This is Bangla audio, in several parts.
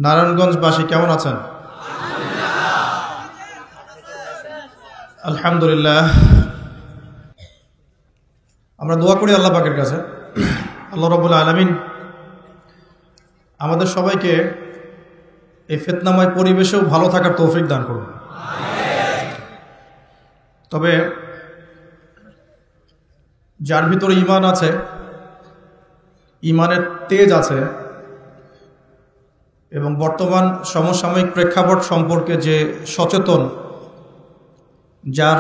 নারায়ণগঞ্জবাসী কেমন আছেন? আলহামদুলিল্লাহ। আমরা দোয়া করি আল্লাহ পাকের কাছে, আল্লাহ রাব্বুল আলামিন আমাদের সবাইকে এই ফিতনাময় পরিবেশেও ভালো থাকার তৌফিক দান করুন। তবে যার ভিতরে ঈমান আছে, ঈমানের তেজ আছে এবং বর্তমান সমসাময়িক প্রেক্ষাপট সম্পর্কে যে সচেতন, যার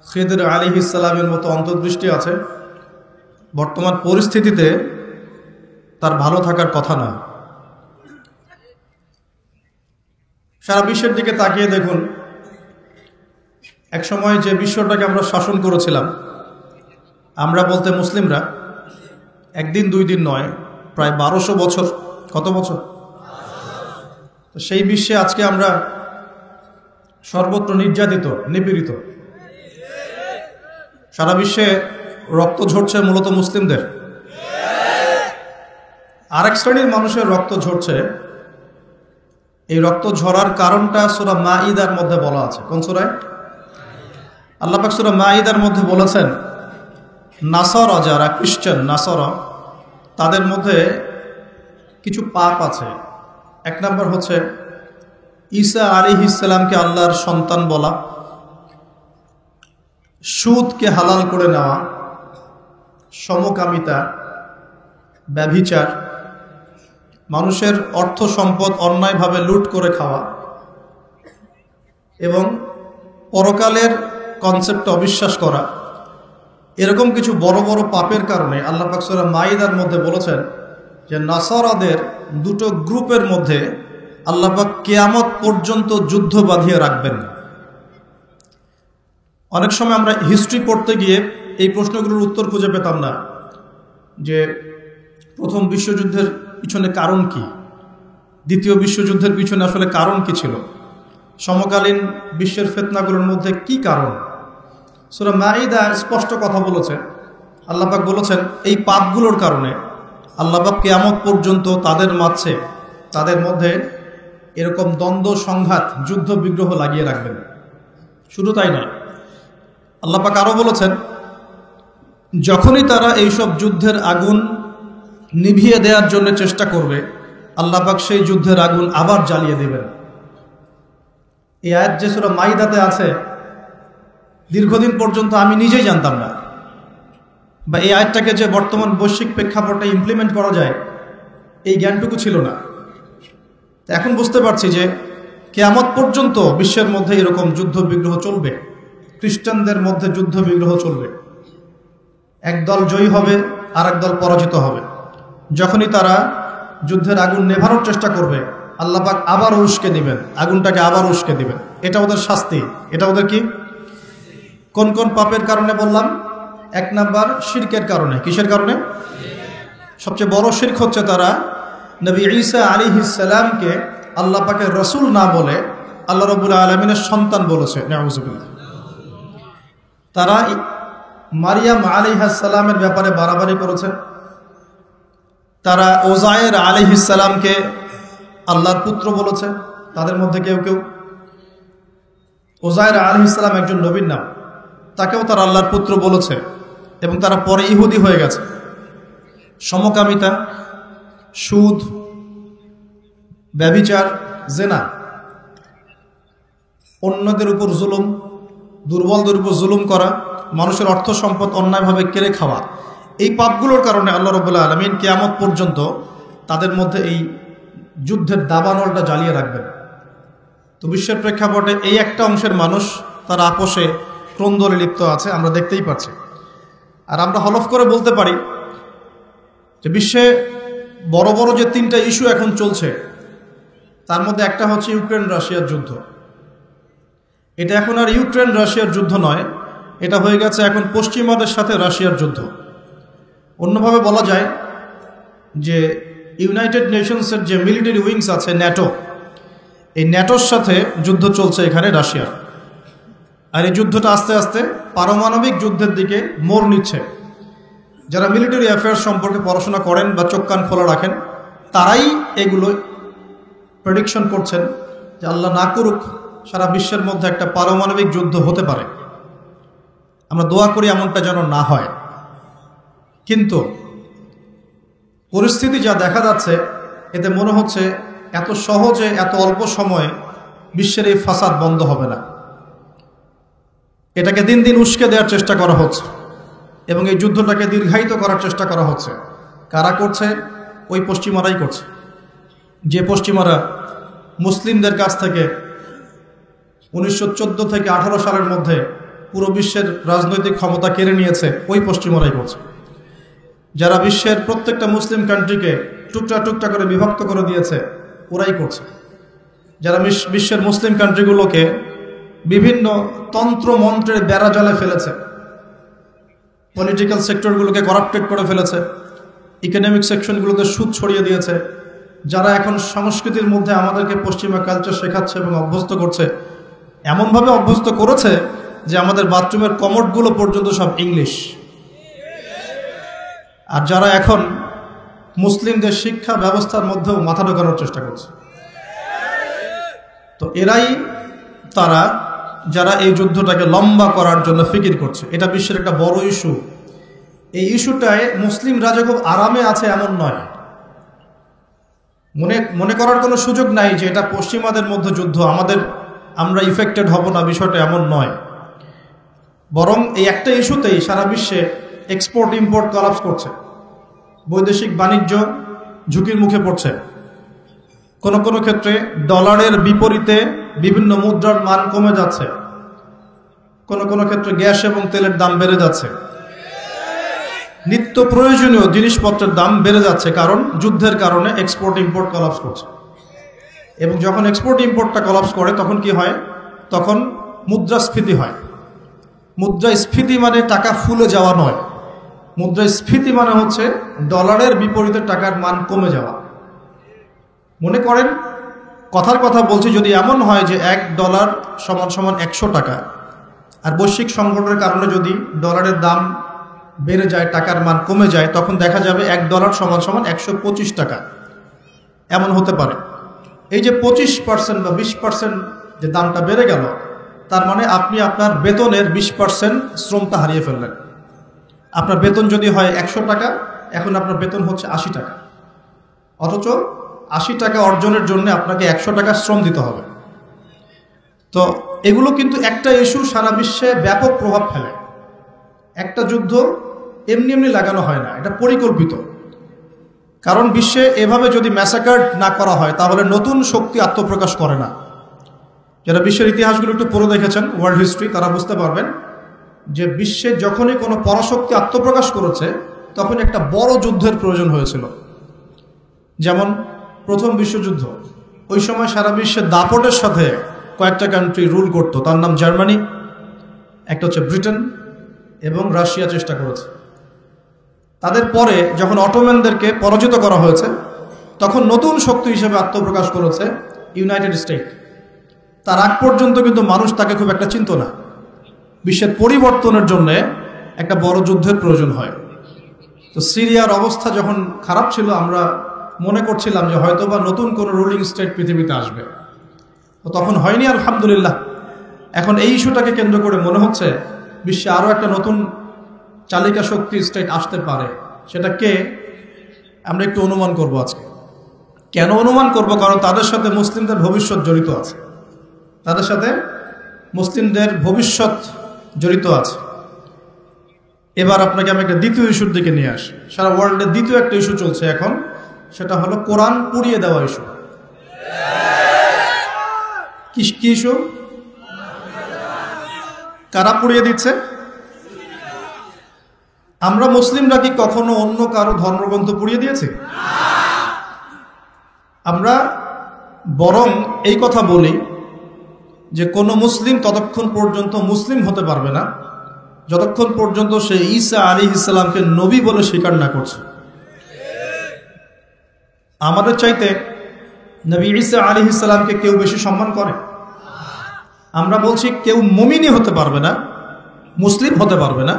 খিদর আলাইহিস সালামের মতো অন্তর্দৃষ্টি আছে, বর্তমান পরিস্থিতিতে তার ভালো থাকার কথা না। সারা বিশ্বের দিকে তাকিয়ে দেখুন, এক সময় যে বিশ্বটাকে আমরা শাসন করেছিলাম, আমরা বলতে মুসলিমরা, একদিন দুই দিন নয়, প্রায় 1200 বছর। কত বছর? তো সেই বিশ্বে আজকে আমরা সর্বত্র নির্যাতিত, নিপীড়িত। সারা বিশ্বে রক্ত ঝরছে মূলত মুসলিমদের। আরেক শ্রেণীর মানুষের রক্ত ঝরছে। এই রক্ত ঝরার কারণটা সূরা মাঈদার মধ্যে বলা আছে। কোন সূরায়? আল্লাহ পাক সূরা মাঈদার মধ্যে বলেছেন, নাসারা, যারা খ্রিস্টান নাসারা, তাদের মধ্যে কিছু পাপ আছে। এক নম্বর হচ্ছে ঈসা আলাইহিস সালামকে আল্লাহর সন্তান বলা, সুদকে হালাল করে নেওয়া, সমকামিতা, ব্যভিচার, মানুষের অর্থ সম্পদ অন্যায়ভাবে লুট করে খাওয়া এবং পরকালের কনসেপ্টে অবিশ্বাস করা। এরকম কিছু বড় বড় পাপের কারণে আল্লাহ পাক সূরা মাঈদার মধ্যে বলেছেন যে নাসারাদের দুটো গ্রুপের মধ্যে আল্লাহ পাক কিয়ামত পর্যন্ত যুদ্ধ বাঁধিয়ে রাখবেন। অনেক সময় আমরা হিস্ট্রি পড়তে গিয়ে এই প্রশ্নগুলোর উত্তর খুঁজে পেতাম না, যে প্রথম বিশ্বযুদ্ধের পিছনে কারণ কি, দ্বিতীয় বিশ্বযুদ্ধের পিছনে আসলে কারণ কি ছিল, সমকালীন বিশ্বের ফিতনাগুলোর মধ্যে কি কারণ। সূরা মাঈদা স্পষ্ট কথা বলেছে। আল্লাহ পাক বলেছেন এই পাপগুলোর কারণে আল্লাহ পাক কিয়ামত পর্যন্ত তাদের মধ্যে এরকম দ্বন্দ্ব, সংঘাত, যুদ্ধ বিগ্রহ লাগিয়ে রাখবেন। শুধু তাই নয়, আল্লাহ পাক আরও বলেছেন, যখনই তারা এইসব যুদ্ধের আগুন নিভিয়ে দেওয়ার জন্য চেষ্টা করবে, আল্লাহ পাক সেই যুদ্ধের আগুন আবার জ্বালিয়ে দেবেন। এই আয়াত যে সূরা মাঈদাতে আছে, দীর্ঘদিন পর্যন্ত আমি নিজেই জানতাম না, বা এই আয়াতটাকে যে বর্তমান বৈশ্বিক প্রেক্ষাপটে ইমপ্লিমেন্ট করা যায়, এই জ্ঞানটুকু ছিল না। এখন বুঝতে পারছি যে কিয়ামত পর্যন্ত বিশ্বের মধ্যে এরকম যুদ্ধ বিগ্রহ চলবে, খ্রিস্টানদের মধ্যে যুদ্ধ বিগ্রহ চলবে। একদল জয়ী হবে, আর একদল পরাজিত হবে। যখনই তারা যুদ্ধের আগুন নেভানোর চেষ্টা করবে, আল্লাহ পাক আবার উস্কে দিবেন, আগুনটাকে আবার উস্কে দিবেন। এটা ওদের শাস্তি। এটা ওদের কি? কোন কোন পাপের কারণে বললাম? এক নাম্বার শিরকের কারণে। কিসের কারণে? সবচেয়ে বড় শিরক হচ্ছে তারা নবী ঈসা আলাইহিস সালামকে আল্লাহ পাকের রাসূল না বলে আল্লাহ রাব্বুল আলামিনের সন্তান বলেছে। নাউযুবিল্লাহ। তারা মারিয়াম আলাইহিস সালামের ব্যাপারে বাড়াবাড়ি করেছে। তারা ওজায়ের আলাইহিস সালামকে আল্লাহর পুত্র বলেছে। তাদের মধ্যে কেউ কেউ, ওজায়ের আলাইহিস সালাম একজন নবীর নাম, তাকেও তারা আল্লাহর পুত্র বলেছে এবং তারা পরে ইহুদি হয়ে গেছে। সমকামিতা, সুদ, ব্যভিচার, জেনা, অন্যদের উপর জুলুম, দুর্বলদের উপর জুলুম করা, মানুষের অর্থ সম্পদ অন্যায়ভাবে কেড়ে খাওয়া, এই পাপগুলোর কারণে আল্লাহ রাব্বুল আলামিন কিয়ামত পর্যন্ত তাদের মধ্যে এই যুদ্ধের দাবানলটা জ্বালিয়ে রাখবেন। তো বিশ্বের প্রেক্ষাপটে এই একটা অংশের মানুষ তারা আপোষে ক্রন্দলে লিপ্ত আছে, আমরা দেখতেই পাচ্ছি। আর আমরা হলফ করে বলতে পারি যে বিশ্বে বড় বড় যে তিনটা ইস্যু এখন চলছে, তার মধ্যে একটা হচ্ছে ইউক্রেন রাশিয়ার যুদ্ধ। এটা এখন আর ইউক্রেন রাশিয়ার যুদ্ধ নয়, এটা হয়ে গেছে এখন পশ্চিমাদের সাথে রাশিয়ার যুদ্ধ। অন্যভাবে বলা যায় যে ইউনাইটেড নেশনসের যে মিলিটারি উইংস আছে, ন্যাটো, এই ন্যাটোর সাথে যুদ্ধ চলছে এখানে রাশিয়ার। আর এই যুদ্ধটা আস্তে আস্তে পারমাণবিক যুদ্ধের দিকে মোড় নিচ্ছে। যারা মিলিটারি অ্যাফেয়ার্স সম্পর্কে পড়াশোনা করেন বা চোখ কান খোলা রাখেন, তারাই এগুলো প্রেডিকশন করছেন যে আল্লাহ না করুক সারা বিশ্বের মধ্যে একটা পারমাণবিক যুদ্ধ হতে পারে। আমরা দোয়া করি এমনটা যেন না হয়। কিন্তু পরিস্থিতি যা দেখা যাচ্ছে এতে মনে হচ্ছে এত সহজে এত অল্প সময়ে বিশ্বের এই ফাসাদ বন্ধ হবে না। এটাকে দিন দিন উস্কে দেওয়ার চেষ্টা করা হচ্ছে এবং এই যুদ্ধটাকে দীর্ঘায়িত করার চেষ্টা করা হচ্ছে। কারা করছে? ওই পশ্চিমারাই করছে। যে পশ্চিমারা মুসলিমদের কাছ থেকে 1914 থেকে 18 সালের মধ্যে পুরো বিশ্বের রাজনৈতিক ক্ষমতা কেড়ে নিয়েছে, ওই পশ্চিমারাই করছে। যারা বিশ্বের প্রত্যেকটা মুসলিম কান্ট্রিকে টুকরা টুকরা করে বিভক্ত করে দিয়েছে, ওরাই করছে। যারা বিশ্বের মুসলিম কান্ট্রিগুলোকে বিভিন্ন তন্ত্র মন্ত্রের বেড়া জালে ফেলেছে, পলিটিক্যাল সেক্টরগুলোকে করাপ্টেড করে ফেলেছে, ইকোনমিক সেকশনগুলোতে সুদ ছড়িয়ে দিয়েছে, যারা এখন সংস্কৃতির মধ্যে আমাদেরকে পশ্চিমা কালচার শেখাচ্ছে এবং অভ্যস্ত করছে, এমনভাবে অভ্যস্ত করেছে যে আমাদের বাথরুমের কমোডগুলো পর্যন্ত সব ইংলিশ। আর যারা এখন মুসলিমদের শিক্ষা ব্যবস্থার মধ্যেও মাথা ঢোকানোর চেষ্টা করছে, তো এরাই তারা যারা এই যুদ্ধটাকে লম্বা করার জন্য ফিকির করছে। এটা বিশ্বের একটা বড় ইস্যু। এই ইস্যুটায় মুসলিমরা যে খুব আরামে আছে এমন নয়। মনে করার কোনো সুযোগ নাই যে এটা পশ্চিমাদের মধ্যে যুদ্ধ, আমরা ইফেক্টেড হব না, বিষয়টা এমন নয়। বরং এই একটা ইস্যুতেই সারা বিশ্বে এক্সপোর্ট ইম্পোর্ট কলাপস করছে, বৈদেশিক বাণিজ্য ঝুঁকির মুখে পড়ছে। কোনো কোনো ক্ষেত্রে ডলারের বিপরীতে বিভিন্ন মুদ্রার মান কমে যাচ্ছে, কোনো কোনো ক্ষেত্রে গ্যাস এবং তেলের দাম বেড়ে যাচ্ছে, নিত্য প্রয়োজনীয় জিনিসপত্রের দাম বেড়ে যাচ্ছে, কারণ যুদ্ধের কারণে এক্সপোর্ট ইম্পোর্ট কলাপস করছে। এবং যখন এক্সপোর্ট ইম্পোর্টটা কলাপস করে তখন কি হয়? তখন মুদ্রাস্ফীতি হয়। মুদ্রাস্ফীতি মানে টাকা ফুলে যাওয়া নয়, মুদ্রাস্ফীতি মানে হচ্ছে ডলারের বিপরীতে টাকার মান কমে যাওয়া। মনে করেন, কথার কথা বলছি, যদি এমন হয় যে $1 = 100 টাকা, আর বৈশ্বিক সংকটের কারণে যদি ডলারের দাম বেড়ে যায়, টাকার মান কমে যায়, তখন দেখা যাবে $1 = 125 টাকা। এমন হতে পারে। এই যে 25% বা 20% যে দামটা বেড়ে গেল, তার মানে আপনি আপনার বেতনের 20% শ্রমটা হারিয়ে ফেললেন। আপনার বেতন যদি হয় 100 টাকা, এখন আপনার বেতন হচ্ছে 80 টাকা, অথচ 80 টাকা অর্জনের জন্য আপনাকে 100 টাকা শ্রম দিতে হবে। তো এগুলো কিন্তু একটা ইস্যু সারা বিশ্বে ব্যাপক প্রভাব ফেলে। একটা যুদ্ধ এমনি এমনি লাগানো হয় না, এটা পরিকল্পিত। কারণ বিশ্বে এভাবে যদি ম্যাসাকার না করা হয় তাহলে নতুন শক্তি আত্মপ্রকাশ করে না। যারা বিশ্বের ইতিহাসগুলো একটু পড়ে দেখেছেন, ওয়ার্ল্ড হিস্ট্রি, তারা বুঝতে পারবেন যে বিশ্বে যখনই কোনো পরাশক্তি আত্মপ্রকাশ করেছে তখন একটা বড় যুদ্ধের প্রয়োজন হয়েছিল। যেমন প্রথম বিশ্বযুদ্ধ, ওই সময় সারা বিশ্বে দাপটের সাথে কয়েকটা কান্ট্রি রুল করত, তার নাম জার্মানি, একটা হচ্ছে ব্রিটেন এবং রাশিয়া চেষ্টা করেছে। তাদের পরে যখন অটোম্যানদেরকে পরাজিত করা হয়েছে তখন নতুন শক্তি হিসেবে আত্মপ্রকাশ করেছে ইউনাইটেড স্টেট। তার আগ পর্যন্ত কিন্তু মানুষ তাকে খুব একটা চিনত না। বিশ্বের পরিবর্তনের জন্য একটা বড় যুদ্ধের প্রয়োজন হয়। তো সিরিয়ার অবস্থা যখন খারাপ ছিল, আমরা মনে করছিলাম যে হয়তোবা নতুন কোনো রুলিং স্টেট পৃথিবীতে আসবে, তো তখন হয়নি, আলহামদুলিল্লাহ। এখন এই ইস্যুটাকে কেন্দ্র করে মনে হচ্ছে বিশ্বে আরও একটা নতুন চালিকা শক্তি স্টেট আসতে পারে। সেটা কে? আমরা একটু অনুমান করব আজকে। কেন অনুমান করব? কারণ তাদের সাথে মুসলিমদের ভবিষ্যৎ জড়িত আছে, তাদের সাথে মুসলিমদের ভবিষ্যৎ জড়িত আছে। এবার আপনাকে আমি একটা দ্বিতীয় ইস্যুর দিকে নিয়ে আসি। সারা ওয়ার্ল্ডে দ্বিতীয় একটা ইস্যু চলছে এখন, সেটা হলো কোরআন পুড়িয়ে দেওয়া ইস্যু। কি ইস্যু? কারা পুড়িয়ে দিচ্ছে? আমরা মুসলিমরা কি কখনো অন্য কারো ধর্মগ্রন্থ পুড়িয়ে দিয়েছি? আমরা বরং এই কথা বলি যে কোনো মুসলিম ততক্ষণ পর্যন্ত মুসলিম হতে পারবে না যতক্ষণ পর্যন্ত সে ঈসা আলাইহিস সালামকে নবী বলে স্বীকার না করছে। আমাদের চাইতে নবী ঈসা আলাইহিস সালামকে কেউ বেশি সম্মান করে? আমরা বলছি কেউ মুমিনই হতে পারবে না, মুসলিম হতে পারবে না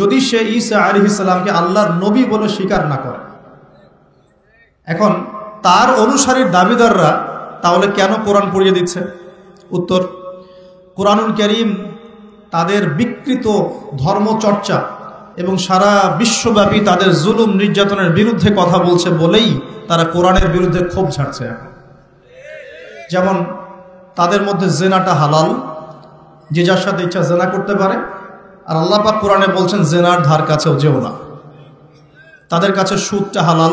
যদি সে ঈসা আলাইহিস সালামকে আল্লাহর নবী বলে স্বীকার না করে। এখন তার অনুসারীর দাবিদাররা তাহলে কেন কোরআন পড়িয়ে দিচ্ছে? উত্তর, কোরআনুল কারীম তাদের বিকৃত ধর্মচর্চা এবং সারা বিশ্বব্যাপী তাদের জুলুম নির্যাতনের বিরুদ্ধে কথা বলছে বলেই তারা কোরআনের বিরুদ্ধে ক্ষোভ ঝাড়ছে। যেমন তাদের মধ্যে জেনাটা হালাল, যে যার সাথে ইচ্ছা জেনা করতে পারে, আর আল্লাহ পাক কোরআনে বলছেন জেনার ধার কাছেও যেও না। তাদের কাছে সুদটা হালাল,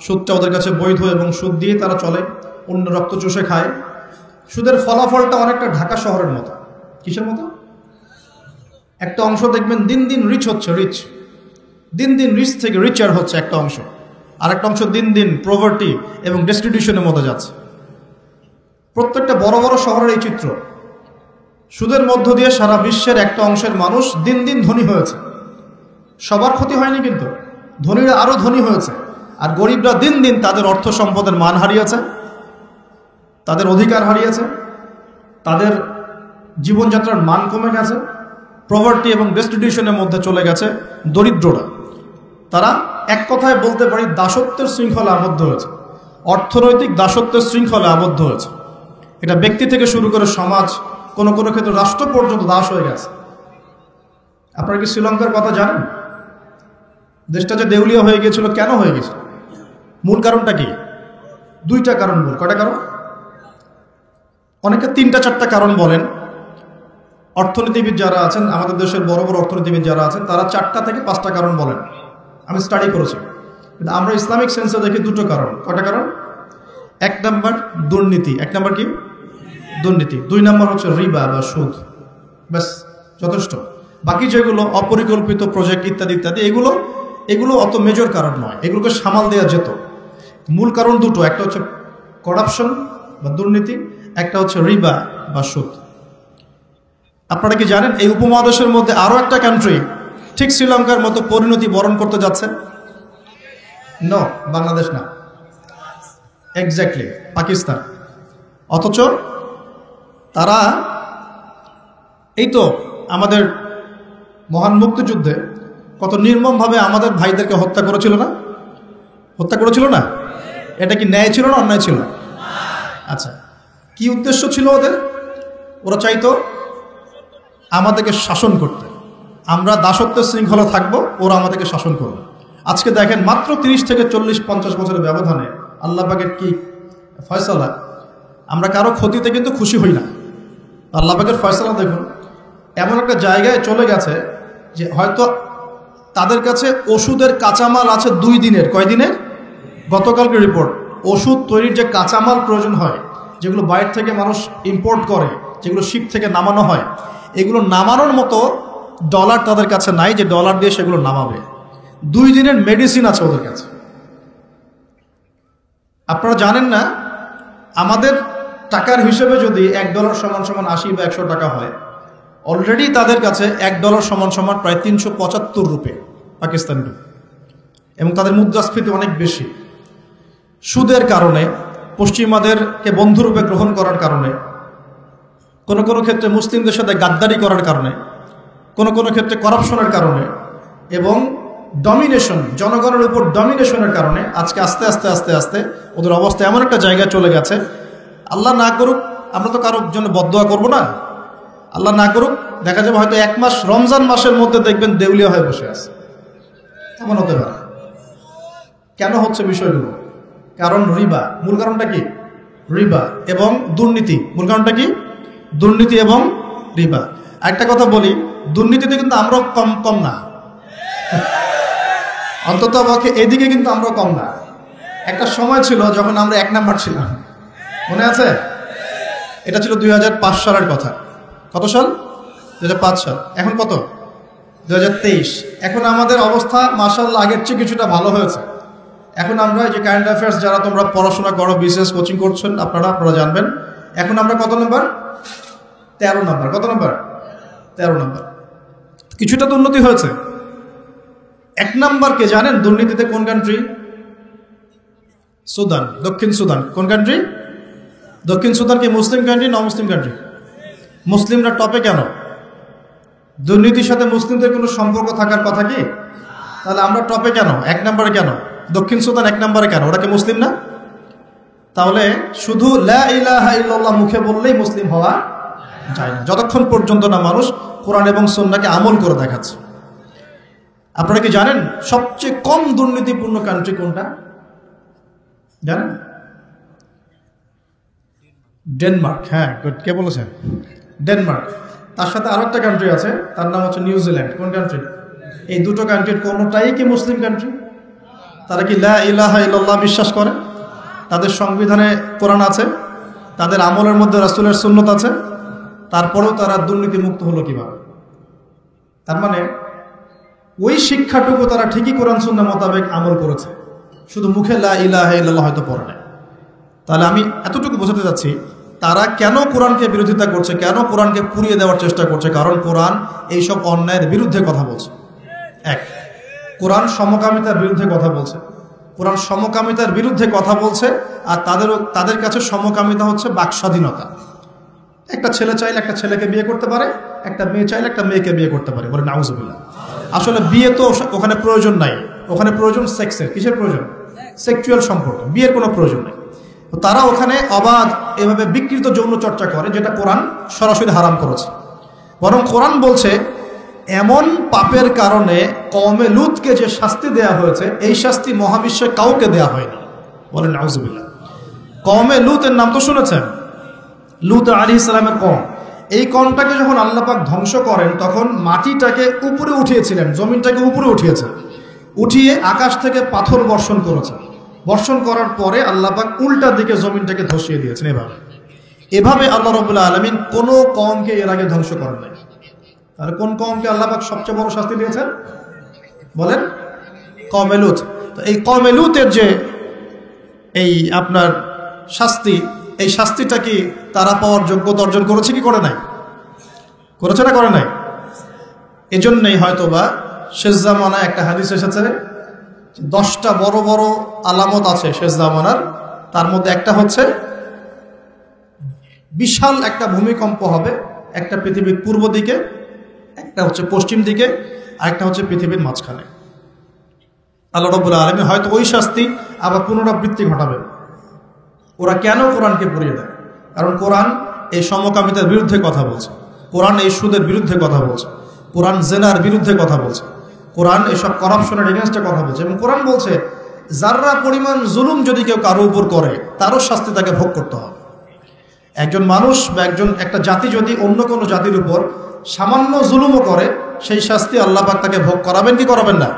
সুদটা ওদের কাছে বৈধ এবং সুদ দিয়ে তারা চলে, অন্য রক্ত চষে খায়। সুদের ফলাফলটা অনেকটা ঢাকা শহরের মতো। কিসের মতো? একটা অংশ দেখবেন দিন দিন রিচ হচ্ছে, দিন দিন রিচ থেকে রিচার হচ্ছে একটা অংশ, আর একটা অংশ দিন দিন প্রভার্টি এবং ডেস্টিটিউশনের মতো যাচ্ছে। প্রত্যেকটা বড় বড় শহরের এই চিত্র। সুদের মধ্য দিয়ে সারা বিশ্বের একটা অংশের মানুষ দিন দিন ধনী হয়েছে। সবার ক্ষতি হয়নি, কিন্তু ধনীরা আরো ধনী হয়েছে, আর গরিবরা দিন দিন তাদের অর্থ সম্পদের মান হারিয়েছে, তাদের অধিকার হারিয়েছে, তাদের জীবনযাত্রার মান কমে গেছে, প্রভার্টি এবং ডেস্টিটিউশনের মধ্যে চলে গেছে দরিদ্ররা। তারা এক কথায় বলতে পারি দাসত্বের শৃঙ্খলে আবদ্ধ হয়েছে, অর্থনৈতিক দাসত্বের শৃঙ্খলে আবদ্ধ হয়েছে। এটা ব্যক্তি থেকে শুরু করে সমাজ, কোনো কোনো ক্ষেত্রে রাষ্ট্র পর্যন্ত দাস হয়ে গেছে। আপনারা কি শ্রীলঙ্কার কথা জানেন? দেশটা যে দেউলিয়া হয়ে গিয়েছিল, কেন হয়ে গেছে? মূল কারণটা কি? দুইটা কারণ। মূল কয়টা কারণ? অনেকে 3-4টা কারণ বলেন। অর্থনীতিবিদ যারা আছেন, আমাদের দেশের বড় বড় অর্থনীতিবিদ যারা আছেন, তারা 4টা থেকে 5টা কারণ বলেন। আমি স্টাডি করেছি, কিন্তু আমরা ইসলামিক সেন্সে দেখি 2টো কারণ। কয়টা কারণ? 1 নাম্বার দুর্নীতি। 1 নাম্বার কি? দুর্নীতি। 2 নাম্বার হচ্ছে রিবা বা সুদ। ব্যাস, যথেষ্ট। বাকি যেগুলো অপরিকল্পিত প্রজেক্ট ইত্যাদি ইত্যাদি, এগুলো অত মেজর কারণ নয়, এগুলোকে সামাল দেওয়া যেত। মূল কারণ 2টো, একটা হচ্ছে করাপশন বা দুর্নীতি, একটা হচ্ছে রিবা বা সুদ। আপনারা কি জানেন এই উপমহাদেশের মধ্যে আরো একটা কান্ট্রি ঠিক শ্রীলঙ্কার মতো পরিণতি বরণ করতে যাচ্ছে? নো, বাংলাদেশ না, এক্স্যাক্টলি পাকিস্তান। অথচ তারা এই তো আমাদের মহান মুক্তিযুদ্ধে কত নির্মমভাবে আমাদের ভাইদেরকে হত্যা করেছিল না? হত্যা করেছিল না? এটা কি ন্যায় ছিল না অন্যায় ছিল? আচ্ছা, কি উদ্দেশ্য ছিল ওদের? ওরা চাইতো আমাদেরকে শাসন করতে, আমরা দাসত্বের শৃঙ্খলা থাকবো, ওরা আমাদেরকে শাসন করবে। আজকে দেখেন মাত্র 30 থেকে 40-50 বছরের ব্যবধানে আল্লাহ পাকের কি ফয়সালা। আমরা কারো ক্ষতিতে কিন্তু খুশি হই না। আল্লাহ পাকের ফয়সালা দেখুন, এমন একটা জায়গায় চলে গেছে যে হয়তো তাদের কাছে ওষুধের কাঁচামাল আছে 2 দিনের। কয় দিনের? গতকালকে রিপোর্ট, ওষুধ তৈরির যে কাঁচামাল প্রয়োজন হয়, যেগুলো বাইরে থেকে মানুষ ইম্পোর্ট করে, যেগুলো শিপ থেকে নামানো হয়, এগুলো নামানোর মতো ডলার তাদের কাছে নাই যে ডলার দিয়ে সেগুলো নামাবে। 2 দিনের মেডিসিন আছে ওদের কাছে। আপনারা জানেন না, আমাদের টাকার হিসেবে যদি $1 সমান সমান 80 বা 100 টাকা হয়, অলরেডি তাদের কাছে $1 সমান সমান প্রায় 375 রুপি পাকিস্তানি রুপি, এবং তাদের মুদ্রাস্ফীতি অনেক বেশি। সুদের কারণে, পশ্চিমাদেরকে বন্ধুরূপে গ্রহণ করার কারণে, কোনো কোনো ক্ষেত্রে মুসলিমদের সাথে গাদ্দারি করার কারণে, কোনো কোনো ক্ষেত্রে করাপশনের কারণে এবং ডমিনেশন, জনগণের উপর ডমিনেশনের কারণে আজকে আস্তে আস্তে আস্তে আস্তে ওদের অবস্থা এমন একটা জায়গায় চলে গেছে। আল্লাহ না করুক, আমরা তো কারোর জন্য বদদোয়া করব না, আল্লাহ না করুক, দেখা যাবে হয়তো 1 মাস রমজান মাসের মধ্যে দেখবেন দেউলিয়া হয়ে বসে আছে। এমন হতে পারে। কেন হচ্ছে বিষয়গুলো? কারণ রিবা। মূল কারণটা কি? রিবা এবং দুর্নীতি। মূল কারণটা কি? দুর্নীতি এবং রিবা। একটা কথা বলি, দুর্নীতিতে কিন্তু আমরাও কম না, অন্তত পক্ষে এদিকে কিন্তু আমরাও কম না। একটা সময় ছিল যখন আমরা 1 নাম্বার ছিলাম, মনে আছে? এটা ছিল 2005 সালের কথা। কত সাল? 2005 সাল। এখন কত? 2023। এখন আমাদের অবস্থা মাশাআল্লাহ আগের চেয়ে কিছুটা ভালো হয়েছে। এখন আমরা এই যে কারেন্ট অ্যাফেয়ার্স, যারা তোমরা পড়াশোনা করো, বিসিএস কোচিং করছেন, আপনারা জানবেন এখন আমরা কত নাম্বার? 13 নাম্বার। কত নাম্বার? 13 নাম্বার। কিছুটা তো উন্নতি হয়েছে। 1 নাম্বারকে জানেন দুর্নীতিতে কোন কান্ট্রি? সুদান, দক্ষিণ সুদান। কোন কান্ট্রি? দক্ষিণ সুদান কি মুসলিম কান্ট্রি না মুসলিম কান্ট্রি? মুসলিমরা টপে কেন? দুর্নীতির সাথে মুসলিমদের কোনো সম্পর্ক থাকার কথা কি? তাহলে আমরা টপে কেন? 1 নাম্বারে কেন? দক্ষিণ সুদান 1 নাম্বারে কেন? ওরা কি মুসলিম না? তাহলে শুধু লা ইলাহা ইল্লাল্লাহ মুখে বললেই মুসলিম হওয়া যায় না, যতক্ষণ পর্যন্ত না মানুষ কোরআন এবং সুন্নাহকে আমল করে দেখাচ্ছে। আপনারা কি জানেন সবচেয়ে কম দুর্নীতিপূর্ণ কান্ট্রি কোনটা জানেন? ডেনমার্ক। হ্যাঁ, কে বলেছেন? ডেনমার্ক। তার সাথে আরো একটা কান্ট্রি আছে, তার নাম হচ্ছে নিউজিল্যান্ড। কোন কান্ট্রি? এই দুটো কান্ট্রির কোনোটাই কি মুসলিম কান্ট্রি? তারা কি লা ইলাহা ইল্লাল্লাহ বিশ্বাস করে? তাদের সংবিধানে কোরআন আছে, তাদের আমলের মধ্যে রাসূলের সুন্নত আছে, তারপরেও তারা দুর্নীতিমুক্ত হলো কিভাবে? তার মানে ওই শিক্ষাটুকু তারা ঠিকই কোরআন সুন্নাহ মোতাবেক আমল করেছে, শুধু মুখে লা ইলাহা ইল্লাল্লাহ হয়তো পড়ে নাই। তাহলে আমি এতটুকু বোঝাতে যাচ্ছি তারা কেন কোরআনকে বিরোধিতা করছে, কেন কোরআনকে পুড়িয়ে দেওয়ার চেষ্টা করছে। কারণ কোরআন এইসব অন্যায়ের বিরুদ্ধে কথা বলছে। এক, কোরআন সমকামিতার বিরুদ্ধে কথা বলছে। কোরআন সমকামিতার বিরুদ্ধে কথা বলছে, আর তাদের কাছে সমকামিতা হচ্ছে বাক স্বাধীনতা। একটা ছেলে চাইলে একটা ছেলেকে বিয়ে করতে পারে, একটা মেয়ে চাইলে একটা মেয়েকে বিয়ে করতে পারে। বলে নাউজুবিল্লাহ। আসলে বিয়ে তো ওখানে প্রয়োজন নাই, ওখানে প্রয়োজন সেক্সের। কিসের প্রয়োজন? সেক্সুয়াল সম্পর্ক। বিয়ের কোনো প্রয়োজন নেই। তারা ওখানে অবাধ এভাবে বিকৃত যৌন চর্চা করে, যেটা কোরআন সরাসরি হারাম করেছে। বরং কোরআন বলছে এমন পাপের কারণে কওমে লুতকে যে শাস্তি দেয়া হয়েছে, এই শাস্তি মহাবিশ্বে কাউকে দেয়া হয়নি। বলেন নাউজুবিল্লাহ। কওমে লুতের নাম তো শুনেছেন, লুত আলাইহিস সালামের কওম। এই কওমটাকে যখন আল্লাহ পাক ধ্বংস করেন, তখন মাটিটাকে উপরে উঠিয়েছিলেন, জমিনটাকে উপরে উঠিয়েছে, উঠিয়ে আকাশ থেকে পাথর বর্ষণ করেছে। বর্ষণ করার পরে আল্লাহ পাক উল্টা দিকে জমিনটাকে ধসিয়ে দিয়েছেন। এভাবে আল্লাহ রাব্বুল আলামিন কোনো কওমকে এর আগে ধ্বংস করেন নাই। আর কোন কওমকে আল্লাহ পাক সবচেয়ে বড় শাস্তি দিয়েছেন? বলেন, কওমে লূত। তো এই কওমে লূতের যে এই আপনার শাস্তি, এই শাস্তিটা কি তারা পাওয়ার যোগ্যতা অর্জন করেছে কি করে নাই? করেছে না করে নাই? এজন্যই হয়তোবা শেষ জামানায় একটা হাদিস এসেছে, 10টা বড় বড় আলামত আছে শেষ জামানার। তার মধ্যে একটা হচ্ছে বিশাল একটা ভূমিকম্প হবে, একটা পৃথিবীর পূর্ব দিকে, একটা হচ্ছে পশ্চিম দিকে, আর একটা হচ্ছে পৃথিবীর মাঝখানে। আল্লাহ রাব্বুল আলামিন হয়তো ওই শাস্তি আবার পুনরাবৃত্তি ঘটাবে। ওরা কেন কোরআনকে পুড়িয়ে দেয়? কারণ কোরআন এই সমকামিতার বিরুদ্ধে কথা বলছে, কোরআন এই সুদের বিরুদ্ধে কথা বলছে, কোরআন জেনার বিরুদ্ধে কথা বলছে, কোরআন এসব করাপশনের এগেনস্টে কথা বলছে। এবং কোরআন বলছে যাররা পরিমাণ জুলুম যদি কেউ কারো উপর করে, তারও শাস্তি তাকে ভোগ করতে হবে। একজন মানুষ বা একটা জাতি যদি অন্য কোনো জাতির উপর সামান্য জুলুমও করে, সেই শাস্তি আল্লাহ পাক তাকে ভোগ করাবেন কি করাবেন না?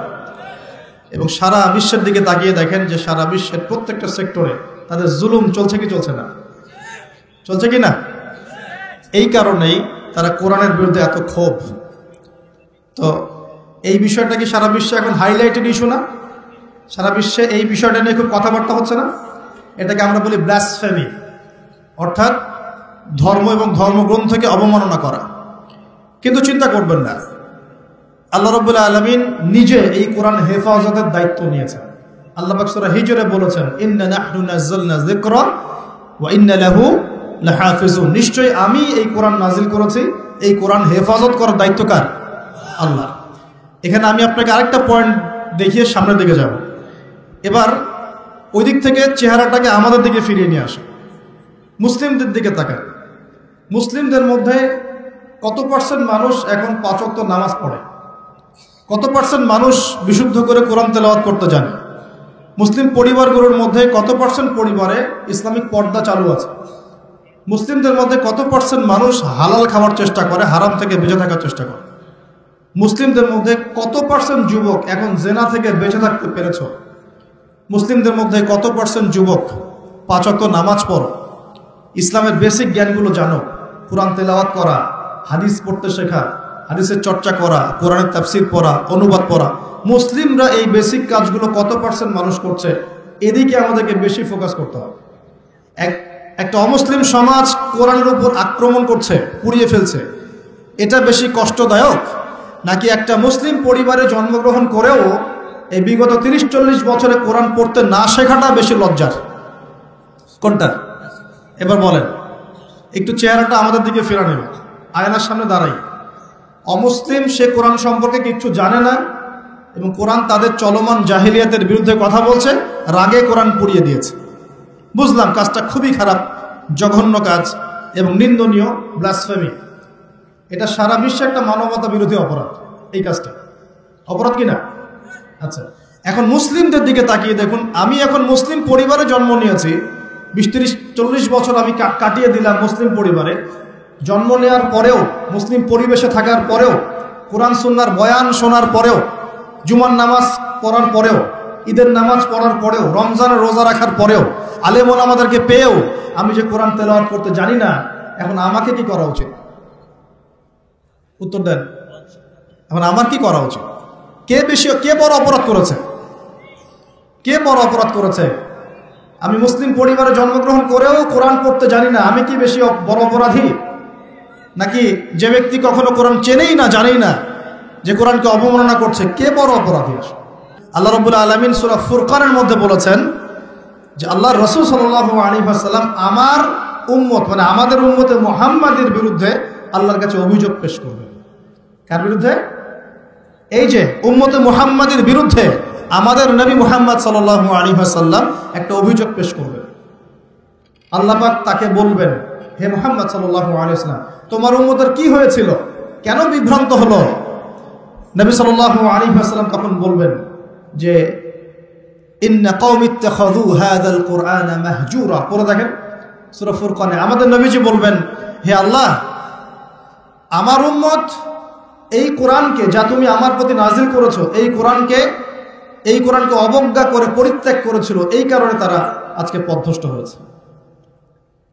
এবং সারা বিশ্বের দিকে তাকিয়ে দেখেন যে সারা বিশ্বের প্রত্যেকটা সেক্টরে তাদের জুলুম চলছে কি চলছে না? চলছে কি না? এই কারণেই তারা কোরআনের বিরুদ্ধে এত ক্ষোভ। তো এই বিষয়টা কি সারা বিশ্বে এখন হাইলাইটেড ইস্যু না? সারা বিশ্বে এই বিষয়টা নিয়ে খুব কথাবার্তা হচ্ছে না? এটাকে আমরা বলি ব্লাসফেমি, অর্থাৎ ধর্ম এবং ধর্মগ্রন্থকে অবমাননা করা। কিন্তু চিন্তা করবেন না, আল্লাহ রাব্বুল আলামিন নিজে এই কোরআন হেফাজতের দায়িত্ব নিয়েছেন। আল্লাহ পাক সূরা হিজরে বলেছেন, ইন্না নাহনু নাযালনা যিকরা ওয়া ইন্না লাহু লাহাফিজুন। নিশ্চয়ই আমি এই কোরআন নাজিল করেছি, এই কোরআন হেফাজত করার দায়িত্ব কার? আল্লাহ। এখানে আমি আপনাকে আরেকটা পয়েন্ট দেখিয়ে সামনের দিকে যাব। এবার ওই দিক থেকে চেহারাটাকে আমাদের দিকে ফিরিয়ে নিয়ে আসে, মুসলিমদের দিকে তাকান। মুসলিমদের মধ্যে কত পার্সেন্ট মানুষ এখন 5 ওয়াক্ত নামাজ পড়ে? কত পার্সেন্ট মানুষ বিশুদ্ধ করে কোরআন তেলাওয়াত করতে জানে? মুসলিম পরিবারগুলোর মধ্যে কত পার্সেন্ট পরিবারে ইসলামিক পর্দা চালু আছে? মুসলিমদের মধ্যে কত পার্সেন্ট মানুষ হালাল খাওয়ার চেষ্টা করে, হারাম থেকে বেঁচে থাকার চেষ্টা করে? মুসলিমদের মধ্যে কত পার্সেন্ট যুবক এখন জেনা থেকে বেঁচে থাকতে পেরেছ? মুসলিমদের মধ্যে কত পার্সেন্ট যুবক 5 ওয়াক্ত নামাজ পড়ো, ইসলামের বেসিক জ্ঞানগুলো জানো, কোরআন তেলাওয়াত করা, হাদিস পড়তে শেখা, হাদিসের চর্চা করা, কোরআনের তাফসীর পড়া, অনুবাদ পড়া? মুসলিমরা এই বেসিক কাজগুলো কত পার্সেন্ট মানুষ করছে? এদিকে আমাদেরকে বেশি ফোকাস করতে হবে। একটা অমুসলিম সমাজ কোরআনের উপর আক্রমণ করছে, পুড়িয়ে ফেলছে, এটা বেশি কষ্টদায়ক নাকি একটা মুসলিম পরিবারে জন্মগ্রহণ করেও এই বিগত 30-40 বছরে কোরআন পড়তে না শেখাটা বেশি লজ্জার? কোনটা? এবার বলেন, একটু চেহারাটা আমাদের দিকে ফেরা নেবে, আয়নার সামনে দাঁড়াই। অমুসলিম, সে কোরআন সম্পর্কে কিচ্ছু জানে না এবং কোরআন তাদের চলমান জাহিলিয়াতের বিরুদ্ধে কথা বলছে, রাগে কোরআন পুড়িয়ে দিয়েছে। বুঝলাম কাজটা খুবই খারাপ, জঘন্য কাজ এবং নিন্দনীয়, ব্লাসফেমি। এটা সারা বিশ্বে একটা মানবতা বিরোধী অপরাধ। এই কাজটা অপরাধ কিনা? আচ্ছা, এখন মুসলিমদের দিকে তাকিয়ে দেখুন। আমি এখন মুসলিম পরিবারে জন্ম নিয়েছি, 20-30-40 বছর আমি কাটিয়ে দিলাম মুসলিম পরিবারে। জন্ম নেওয়ার পরেও, মুসলিম পরিবেশে থাকার পরেও, কোরআন সুন্নাহর বয়ান শোনার পরেও, জুমার নামাজ পড়ার পরেও, ঈদের নামাজ পড়ার পরেও, রমজানের রোজা রাখার পরেও, আলেম ওলামাদেরকে পেয়েও আমি যে কোরআন তেলাওয়াত করতে জানি না, এখন আমাকে কি করা উচিত? উত্তর দেন। এখন আমার কি করা উচিত? কে বড় অপরাধ করেছে? কে বড় অপরাধ করেছে? আমি মুসলিম পরিবারে জন্মগ্রহণ করেও কোরআন পড়তে জানি না, আমি কি বেশি বড় অপরাধী? নাকি যে ব্যক্তি কখনো কোরআন চেনেই না, জানেই না, যে কোরআনকে অবমাননা করছে, কে বড় অপরাধী? আল্লাহ রাব্বুল আলামিন সূরা ফুরকানের মধ্যে বলেছেন যে আল্লাহর রাসূল সাল্লাল্লাহু আলাইহি ওয়াসাল্লাম আমার উম্মত, মানে আমাদের উম্মতে মুহাম্মাদের বিরুদ্ধে আল্লাহর কাছে অভিযোগ পেশ করবেন। কার বিরুদ্ধে? এই যে উম্মতে মুহাম্মাদের বিরুদ্ধে আমাদের নবী মুহাম্মদ সাল্লাল্লাহু আলাইহি ওয়াসাল্লাম একটা অভিযোগ পেশ করবেন। আল্লাহ পাক তাকে বলবেন, হে মুহাম্মদ সাল্লাল্লাহু আলাইহি ওয়াসাল্লাম, তোমার উম্মতের কি হয়েছিল, কেন বিভ্রান্ত হলো? নবী সাল্লাল্লাহু আলাইহি ওয়াসাল্লাম তখন বলবেন যে ইন্না কওমি ইত্তাখাযু হাযাল কুরআনা মাহজুরা। পড়ে দেখেন সূরা ফুরকানে আমাদের নবীজি বলবেন, হে আল্লাহ, আমার উম্মত এই কোরআনকে, যা তুমি আমার প্রতি নাজিল করেছো, এই কোরআনকে অবজ্ঞা করে পরিত্যাগ করেছিল, এই কারণে তারা আজকে পথভ্রষ্ট হয়েছে।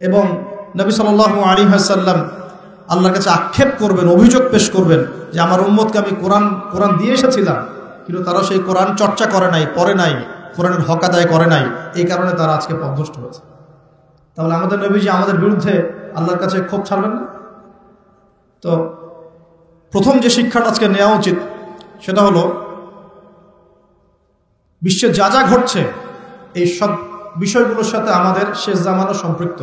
এবং নবী সাল্লাল্লাহু আলাইহি ওয়াসাল্লাম আল্লাহর কাছে আক্ষেপ করবেন, অভিযোগ পেশ করবেন যে আমার উম্মতকে আমি কোরআন দিয়ে এসেছিলাম, কিন্তু তারা সেই কোরআন চর্চা করে নাই, পড়ে নাই, কোরআনের হক আদায় করে নাই, এই কারণে তারা আজকে পথভ্রষ্ট হয়েছে। তাহলে আমাদের নবীজি আমাদের বিরুদ্ধে আল্লাহর কাছে ক্ষোভ ছাড়বেন না? তো প্রথম যে শিক্ষাটা আজকে নেওয়া উচিত সেটা হলো, বিশ্বে যা যা ঘটছে এই সব বিষয়গুলোর সাথে আমাদের শেষ জামানা সম্পৃক্ত,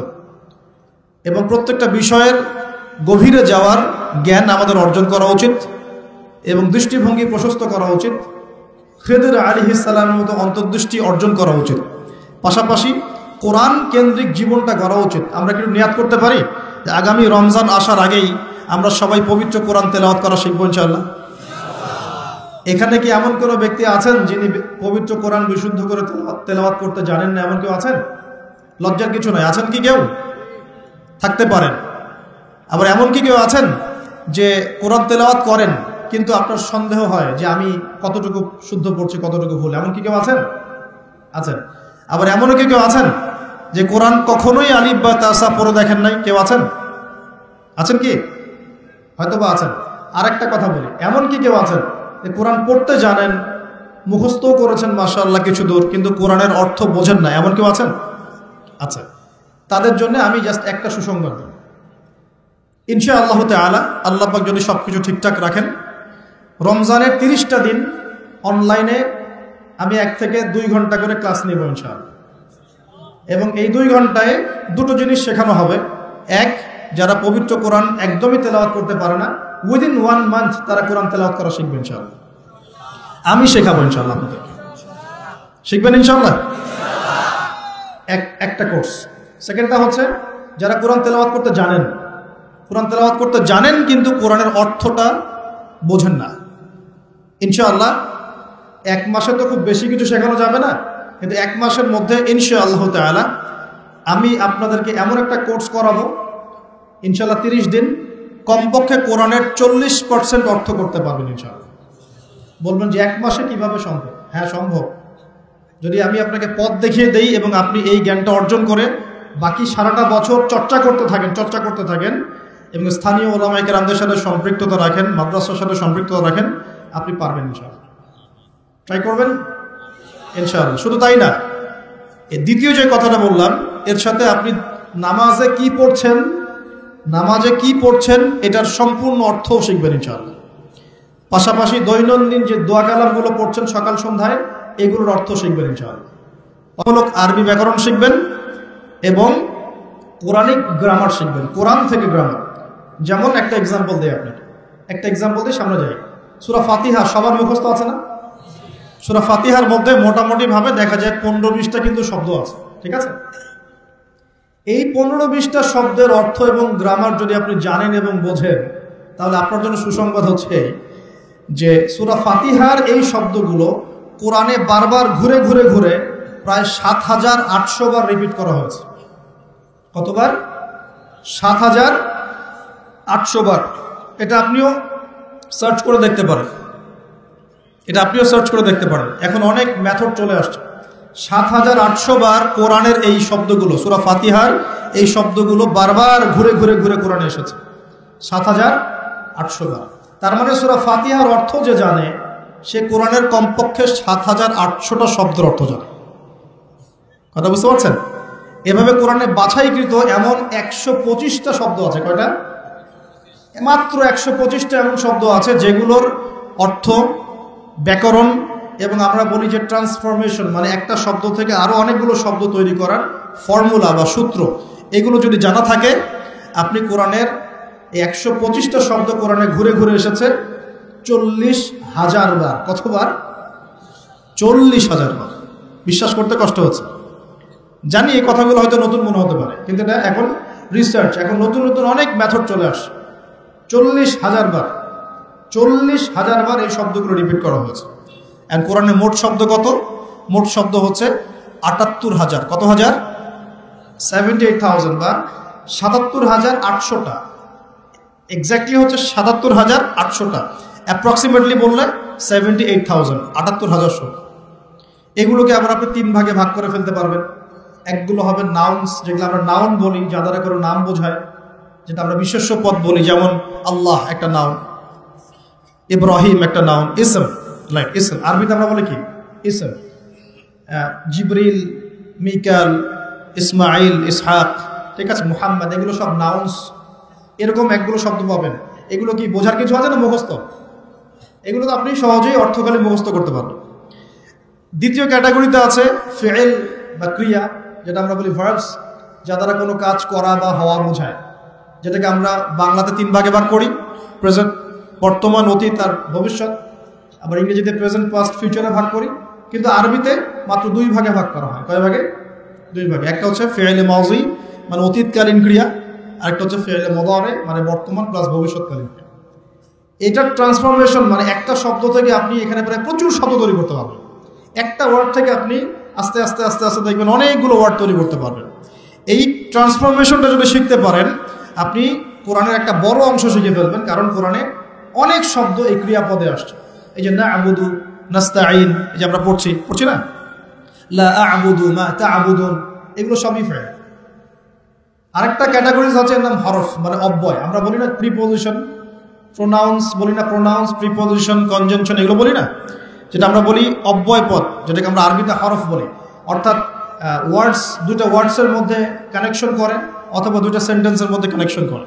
এবং প্রত্যেকটা বিষয়ের গভীরে যাওয়ার জ্ঞান আমাদের অর্জন করা উচিত এবং দৃষ্টিভঙ্গি প্রশস্ত করা উচিত। খিদর আলাইহিস সালামের মতো অন্তর্দৃষ্টি অর্জন করা উচিত। পাশাপাশি কোরআন কেন্দ্রিক জীবনটা গড়া উচিত। আমরা কিন্তু নিয়াত করতে পারি যে আগামী রমজান আসার আগেই আমরা সবাই পবিত্র কোরআন তেলাওয়াত করা শিখবো ইনশাআল্লাহ। এখানে কি এমন কোনো ব্যক্তি আছেন যিনি পবিত্র কোরআন বিশুদ্ধ করে তেলাওয়াত করতে জানেন না? এমন কেউ আছেন? লজ্জার কিছু নয়। আছেন কি কেউ? থাকতে পারেন। আবার এমন কি কেউ আছেন যে কোরআন তেলাওয়াত করেন কিন্তু আপনার সন্দেহ হয় যে আমি কতটুকু শুদ্ধ পড়ছি, কতটুকু ভুল? এমন কি কেউ আছেন? আছেন। আবার এমনও কি কেউ আছেন যে কোরআন কখনোই আলিফ বা তাসা পড়ে দেখেন নাই? কেউ আছেন? আছেন কি? হয়তো বা আছেন। আরেকটা কথা বলি, এমন কি কেউ আছেন যে কোরআন পড়তে জানেন, মুখস্থও করেছেন মাশাআল্লাহ কিছু দূর, কিন্তু কোরআনের অর্থ বোঝেন না? এমন কেউ আছেন? আচ্ছা, তাদের জন্য আমি জাস্ট একটা সুসংবাদ দিই। ইনশাআল্লাহ তাআলা আল্লাহ পাক যদি সবকিছু ঠিকঠাক রাখেন, রমজানের 30টা দিন অনলাইনে আমি 1 থেকে 2 ঘন্টা করে ক্লাস নেব ইনশাআল্লাহ। এবং এই 2 ঘন্টায় দুটো জিনিস শেখানো হবে। এক, যারা পবিত্র কোরআন একদমই তেলাওয়াত করতে পারে না, উইদিন 1 মান্থ তারা কোরআন তেলাওয়াত করা শিখবে ইনশাআল্লাহ। আমি শেখাবো ইনশাআল্লাহ, আপনাদের শিখবেন ইনশাআল্লাহ। একটা কোর্স। সেকেন্ডটা হচ্ছে যারা কোরআন তেলাওয়াত করতে জানেন, কিন্তু কোরআনের অর্থটা বোঝেন না, ইনশাআল্লাহ 1 মাসে তো খুব বেশি কিছু শেখানো যাবে না, কিন্তু 1 মাসের মধ্যে ইনশাআল্লাহ তাআলা আমি আপনাদেরকে এমন একটা কোর্স করাবো ইনশাআল্লাহ 30 দিন কমপক্ষে কোরআনের 40% অর্থ করতে পারবেন ইনশাআল্লাহ। বলবেন যে 1 মাসে কিভাবে সম্ভব? হ্যাঁ সম্ভব, যদি আমি আপনাকে পথ দেখিয়ে দেই এবং আপনি এই জ্ঞানটা অর্জন করে বাকি সারাটা বছর চর্চা করতে থাকেন এবং স্থানীয় ওলামায়ে কেরামদের সাথে সম্পৃক্ততা রাখেন, মাদ্রাসার সাথে সম্পৃক্ততা রাখেন, আপনি পারবেন ইনশাআল্লাহ। ট্রাই করবেন ইনশাআল্লাহ। শুধু তাই না, এই দ্বিতীয় যে কথাটা বললাম এর সাথে আপনি নামাজে কি পড়ছেন এটার সম্পূর্ণ অর্থও শিখবেন ইনশাআল্লাহ। পাশাপাশি দৈনন্দিন যে দোয়া কালামগুলো পড়ছেন সকাল সন্ধ্যায়, এগুলোর অর্থ শিখবেন ইনশাআল্লাহ। আরবি ব্যাকরণ শিখবেন এবং কোরআনিক গ্রামার শিখবেন, কোরআন থেকে গ্রামার। যেমন একটা এক্সাম্পল দিই আপনাকে, সামনে যাই। সূরা ফাতিহা সবার মুখস্থ আছে না? সূরা ফাতিহার মধ্যে মোটামুটি ভাবে দেখা যায় 15-20টা কিন্তু শব্দ আছে, ঠিক আছে? এই 15-20টা শব্দের অর্থ এবং গ্রামার যদি আপনি জানেন এবং বোঝেন, তাহলে আপনার জন্য সুসংবাদ হচ্ছে যে সূরা ফাতিহার এই শব্দগুলো কোরআনে বারবার ঘুরে ঘুরে ঘুরে প্রায় ৭,৮০০ বার রিপিট করা হয়েছে। কতবার? ৭,৮০০ বার। এটা আপনিও সার্চ করে দেখতে পারেন, এখন অনেক মেথড চলে আসছে। ৭,৮০০ বার কোরআনের এই শব্দগুলো, সূরা ফাতিহার এই শব্দগুলো বারবার ঘুরে ঘুরে ঘুরে কোরআনে এসেছে ৭,৮০০ বার। তার মানে সূরা ফাতিহার অর্থ যে জানে, সে কোরআনের কমপক্ষে ৭,৮০০টা শব্দের অর্থ জানে। কথা বুঝতে পারছেন? এভাবে কোরআনে বাছাইকৃত এমন ১২৫টা শব্দ আছে। কয়টা? মাত্র ১২৫টা এমন শব্দ আছে যেগুলোর অর্থ, ব্যাকরণ এবং আমরা বলি যে ট্রান্সফরমেশন, মানে একটা শব্দ থেকে আরো অনেকগুলো শব্দ তৈরি করার ফর্মুলা বা সূত্র, এগুলো যদি জানা থাকে, আপনি কোরআনের ১২৫টা শব্দ কোরআনে ঘুরে ঘুরে এসেছে ৪০,০০০ বার। কতবার? ৪০,০০০ বার। বিশ্বাস করতে কষ্ট হচ্ছে, জানি এই কথাগুলো হয়তো নতুন মনে হতে পারে, কিন্তু এটা এখন রিসার্চ, এখন নতুন নতুন অনেক মেথড চলে আসছে। ৪০,০০০ বার, ৪০,০০০ বার এই শব্দগুলো রিপিট করা হয়েছে। এন্ড কোরআনে মোট শব্দ কত? মোট শব্দ হচ্ছে ৭৮,০০০। কত হাজার? 78,000 বা ৭৭,৮০০টা। এক্স্যাক্টলি হচ্ছে ৭৭,৮০০টা, অ্যাপ্রক্সিমেটলি বললে 78,000, ৭৮,০০০ শব্দ। এগুলোকে আবার আপনি 3 ভাগে ভাগ করে ফেলতে পারবেন। একগুলো হবে নাউন্স, যেগুলো আমরা নাউন বলি, যা দ্বারা করে নাম বোঝায়, যেটা আমরা বিশেষ্য পদ বলি, যেমন আল্লাহ একটা নাউন, ইব্রাহিম একটা নাউন, ইসম, লাইক ইসম আরবিতে আমরা বলি কি? ইসম। জিবরিল, মিকাল, ইসমাইল, ইসহাক, ঠিক আছে, মুহাম্মদ, এগুলো সব নাউন্স। এরকম একগুলো শব্দ পাবেন। এগুলো কি বোঝার কিছু আছে না মুখস্থ? এগুলো তো আপনি সহজেই অর্থকালে মুখস্থ করতে পারবেন। দ্বিতীয় ক্যাটাগরিতে আছে ফেল বা ক্রিয়া, যেটা আমরা বলি ভার্বস, যা দ্বারা কোনো কাজ করা বা হওয়া বোঝায়, যেটাকে আমরা বাংলাতে 3 ভাগে ভাগ করি, প্রেজেন্ট, বর্তমান, অতীত আর ভবিষ্যৎ। আবার ইংরেজিতে প্রেজেন্ট, পাস্ট, ফিউচারে ভাগ করি, কিন্তু আরবিতে মাত্র 2 ভাগে ভাগ করা হয়। কয় ভাগে? 2 ভাগে। একটা হচ্ছে ফেলে মাউজি, মানে অতীতকালীন ক্রিয়া, আরেকটা হচ্ছে ফেলে মুদারে, মানে বর্তমান প্লাস ভবিষ্যৎকালীন ক্রিয়া। এটার ট্রান্সফরমেশন, মানে একটা শব্দ থেকে আপনি এখানে প্রায় প্রচুর শব্দ তৈরি করতে পারবেন। একটা ওয়ার্ড থেকে আপনি আস্তে আস্তে আস্তে আস্তে দেখবেন অনেকগুলো ওয়ার্ড তৈরি করতে পারবেন। এই ট্রান্সফরমেশনটা যদি শিখতে পারেন, আপনি কোরআনের একটা বড় অংশ শিখে ফেলবেন, কারণ কোরআনে অনেক শব্দ এই ক্রিয়াপদে আসছে। এই যে না'বুদু, নাস্তাঈন, এই যে আমরা পড়ছি না, লা আ'বুদু মা তা'বুদুন, এগুলো সবই ফেল। আরেকটা ক্যাটাগরিজ আছে, এর নাম হরফ, মানে অব্যয়। আমরা বলি না প্রিপোজিশন, প্রোনাউন্স বলি না, প্রোনাউন্স, প্রিপোজিশন, কনজাংশন, এগুলো বলি না, যেটা আমরা বলি অব্যয় পদ, যেটাকে আমরা আরবিতে হরফ বলি। অর্থাৎ ওয়ার্ডস, 2টা ওয়ার্ডসের মধ্যে কানেকশন করে, অথবা 2টা সেন্টেন্সের মধ্যে কানেকশন করে,